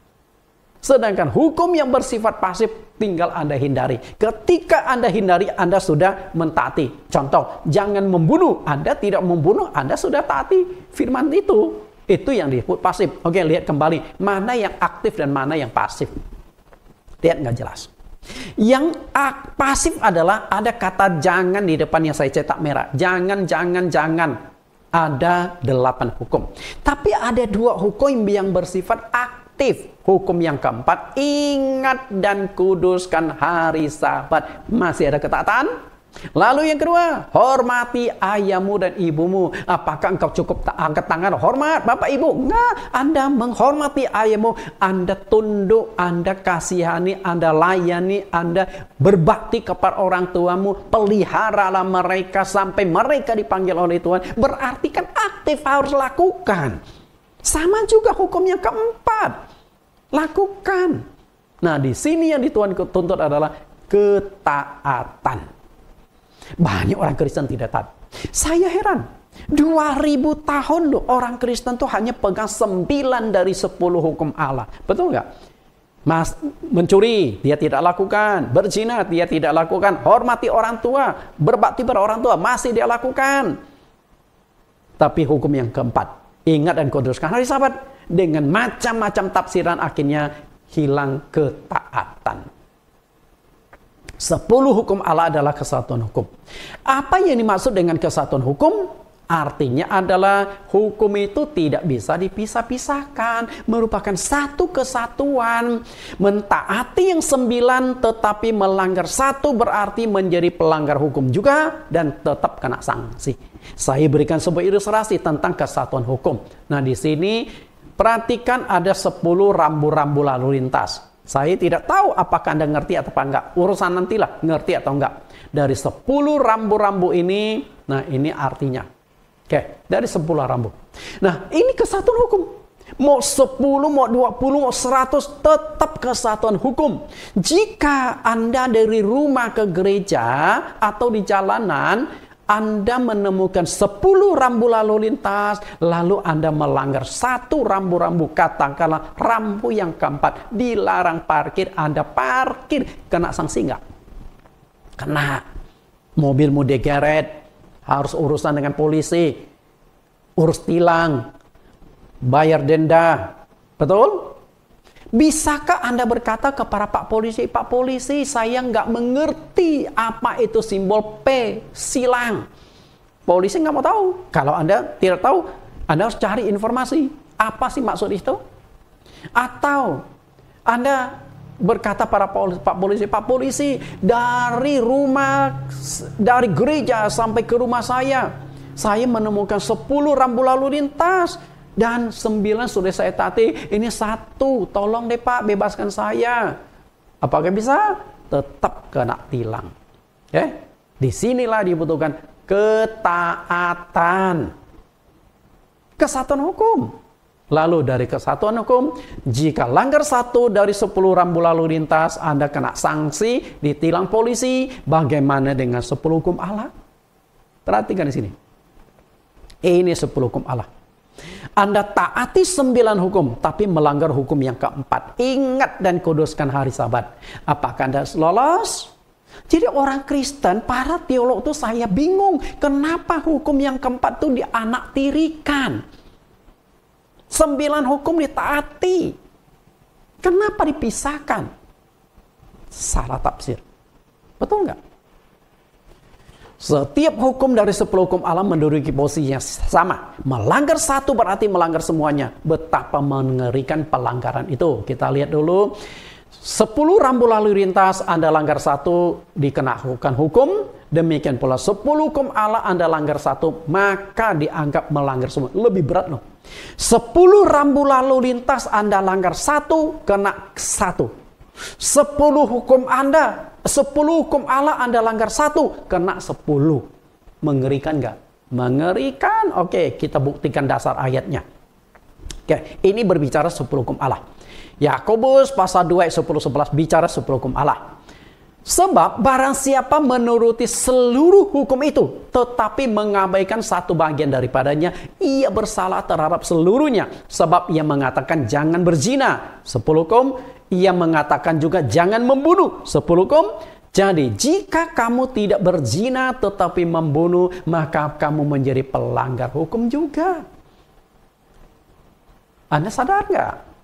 [SPEAKER 1] Sedangkan hukum yang bersifat pasif tinggal Anda hindari. Ketika Anda hindari, Anda sudah mentaati. Contoh, jangan membunuh. Anda tidak membunuh, Anda sudah taati firman itu. Itu yang disebut pasif. Oke, lihat kembali. Mana yang aktif dan mana yang pasif. Lihat nggak jelas. Yang pasif adalah ada kata jangan di depan yang saya cetak merah. Jangan, jangan, jangan. Ada 8 hukum. Tapi ada 2 hukum yang bersifat aktif. Hukum yang keempat, ingat dan kuduskan hari Sabat. Masih ada ketaatan. Lalu yang kedua, hormati ayahmu dan ibumu. Apakah engkau cukup angkat tangan hormat Bapak Ibu? Enggak. Anda menghormati ayahmu, Anda tunduk, Anda kasihani, Anda layani, Anda berbakti kepada orang tuamu, peliharalah mereka sampai mereka dipanggil oleh Tuhan. Berarti kan aktif, harus lakukan. Sama juga hukum yang keempat. Lakukan. Nah, di sini yang Tuhan tuntut adalah ketaatan. Banyak orang Kristen tidak taat. Saya heran. 2000 tahun loh orang Kristen tuh hanya pegang 9 dari 10 hukum Allah. Betul nggak? Mencuri, dia tidak lakukan. Berzina, dia tidak lakukan. Hormati orang tua, berbakti pada orang tua, masih dia lakukan. Tapi hukum yang keempat, ingat dan kuduskan hari Sabat. Dengan macam-macam tafsiran akhirnya hilang ketaatan. 10 hukum Allah adalah kesatuan hukum. Apa yang dimaksud dengan kesatuan hukum? Artinya adalah hukum itu tidak bisa dipisah-pisahkan, merupakan satu kesatuan. Mentaati yang 9 tetapi melanggar 1 berarti menjadi pelanggar hukum juga dan tetap kena sanksi. Saya berikan sebuah ilustrasi tentang kesatuan hukum. Nah, di sini perhatikan ada 10 rambu-rambu lalu lintas. Saya tidak tahu apakah Anda ngerti atau enggak. Urusan nantilah ngerti atau enggak. Dari 10 rambu-rambu ini, nah ini artinya. Oke, dari 10 rambu. Nah, ini kesatuan hukum. Mau 10, mau 20, mau 100, tetap kesatuan hukum. Jika Anda dari rumah ke gereja atau di jalanan, Anda menemukan 10 rambu lalu lintas, lalu Anda melanggar 1 rambu-rambu, katakanlah rambu yang keempat, dilarang parkir, Anda parkir, kena sanksi nggak? Kena. Mobilmu digeret, harus urusan dengan polisi, urus tilang, bayar denda. Betul? Bisakah Anda berkata kepada Pak Polisi, saya nggak mengerti apa itu simbol P, silang. Polisi nggak mau tahu. Kalau Anda tidak tahu, Anda harus cari informasi. Apa sih maksud itu? Atau Anda berkata pada Pak Polisi, dari gereja sampai ke rumah saya menemukan 10 rambu lalu lintas dan 9 sudah saya taati, ini 1, tolong deh Pak, bebaskan saya. Apakah bisa? Tetap kena tilang. Disinilah dibutuhkan ketaatan, kesatuan hukum. Lalu dari kesatuan hukum, jika langgar 1 dari 10 rambu lalu lintas, Anda kena sanksi, ditilang polisi. Bagaimana dengan 10 hukum Allah? Perhatikan di sini. Ini 10 hukum Allah. Anda taati 9 hukum, tapi melanggar hukum yang keempat. Ingat dan kuduskan hari Sabat. Apakah Anda lolos? Jadi orang Kristen, para teolog itu saya bingung. Kenapa hukum yang keempat itu dianaktirikan? 9 hukum ditaati. Kenapa dipisahkan? Salah tafsir. Betul nggak? Setiap hukum dari 10 hukum Allah menduduki posisinya sama. Melanggar 1 berarti melanggar semuanya. Betapa mengerikan pelanggaran itu. Kita lihat dulu. 10 rambu lalu lintas Anda langgar 1 dikenakan hukum. Demikian pula 10 hukum Allah Anda langgar 1 maka dianggap melanggar semua. Lebih berat loh. 10 rambu lalu lintas Anda langgar 1 kena 1. 10 hukum Allah Anda langgar 1 kena 10. Mengerikan nggak? Mengerikan. Oke, kita buktikan dasar ayatnya. Oke, ini berbicara 10 hukum Allah. Yakobus pasal 2 ayat 10-11 bicara 10 hukum Allah. Sebab barang siapa menuruti seluruh hukum itu, tetapi mengabaikan satu bagian daripadanya, ia bersalah terhadap seluruhnya. Sebab ia mengatakan jangan berzina, 10 hukum. Ia mengatakan juga jangan membunuh, 10 hukum. Jadi jika kamu tidak berzina tetapi membunuh, maka kamu menjadi pelanggar hukum juga. Anda sadar nggak?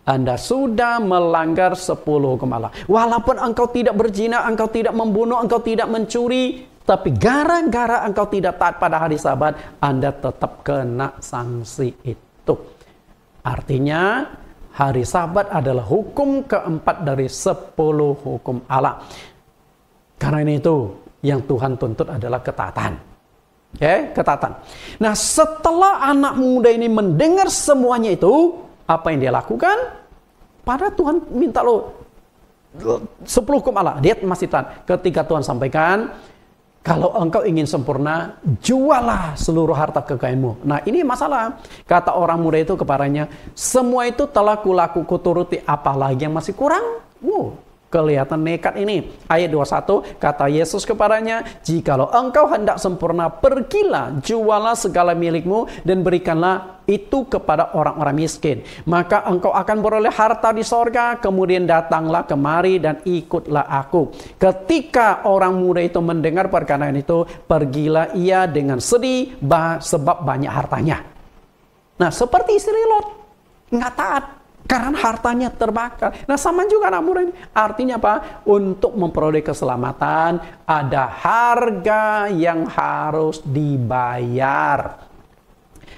[SPEAKER 1] Anda sudah melanggar 10 hukum Allah. Walaupun engkau tidak berzina, engkau tidak membunuh, engkau tidak mencuri, tapi gara-gara engkau tidak taat pada hari Sabat, Anda tetap kena sanksi itu. Artinya, hari Sabat adalah hukum keempat dari 10 hukum Allah. Karena itu, yang Tuhan tuntut adalah ketaatan. Ketaatan. Nah, setelah anak muda ini mendengar semuanya itu, apa yang dia lakukan? Pada Tuhan minta lo 10 hukum Allah. Dia masih taat. Ketika Tuhan sampaikan, kalau engkau ingin sempurna, jualah seluruh harta kekayaanmu. Nah, ini masalah. Kata orang muda itu kepadanya, semua itu telah kuturuti, apalagi yang masih kurang? Kelihatan nekat ini. Ayat 21, kata Yesus kepadanya, jikalau engkau hendak sempurna, pergilah, jualah segala milikmu dan berikanlah itu kepada orang-orang miskin. Maka engkau akan beroleh harta di sorga, kemudian datanglah kemari dan ikutlah aku. Ketika orang muda itu mendengar perkataan itu, pergilah ia dengan sedih sebab banyak hartanya. Nah, seperti istri Lot, nggak taat. Karena hartanya terbakar. Nah, sama juga anak muda ini. Artinya apa? Untuk memperoleh keselamatan, ada harga yang harus dibayar.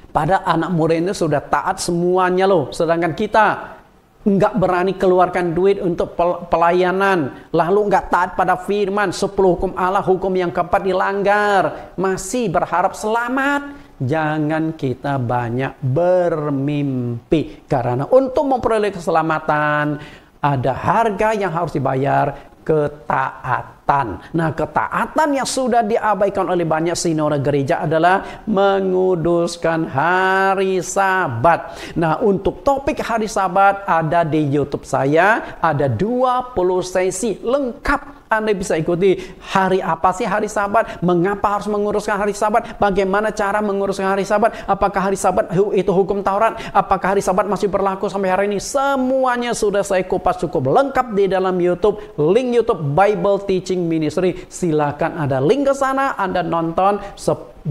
[SPEAKER 1] Pada anak muda ini sudah taat semuanya loh. Sedangkan kita nggak berani keluarkan duit untuk pelayanan. Lalu nggak taat pada firman. 10 hukum Allah, hukum yang keempat dilanggar. Masih berharap selamat. Jangan kita banyak bermimpi. Karena untuk memperoleh keselamatan, ada harga yang harus dibayar, ketaatan. Nah, ketaatan yang sudah diabaikan oleh banyak sinode gereja adalah menguduskan hari Sabat. Nah, untuk topik hari Sabat ada di YouTube saya, ada 20 sesi lengkap. Anda bisa ikuti hari apa sih hari Sabat, mengapa harus menguruskan hari Sabat, bagaimana cara menguruskan hari Sabat, apakah hari Sabat itu hukum Taurat, apakah hari Sabat masih berlaku sampai hari ini. Semuanya sudah saya kupas cukup lengkap di dalam YouTube, link YouTube Bible Teaching Ministry. Silakan ada link ke sana, Anda nonton 20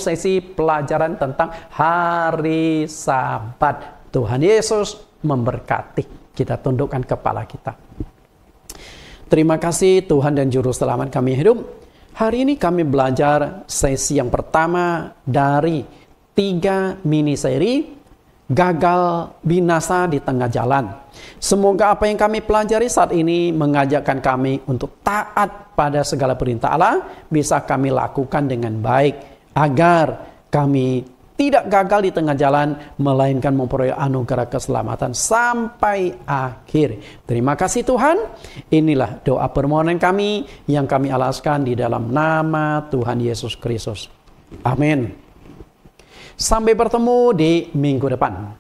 [SPEAKER 1] sesi pelajaran tentang hari Sabat. Tuhan Yesus memberkati. Kita tundukkan kepala kita. Terima kasih Tuhan dan Juru Selamat kami hidup. Hari ini kami belajar sesi yang pertama dari 3 mini seri gagal binasa di tengah jalan. Semoga apa yang kami pelajari saat ini mengajarkan kami untuk taat pada segala perintah Allah bisa kami lakukan dengan baik agar kami tidak gagal di tengah jalan, melainkan memperoleh anugerah keselamatan sampai akhir. Terima kasih Tuhan. Inilah doa permohonan kami yang kami alaskan di dalam nama Tuhan Yesus Kristus. Amin. Sampai bertemu di minggu depan.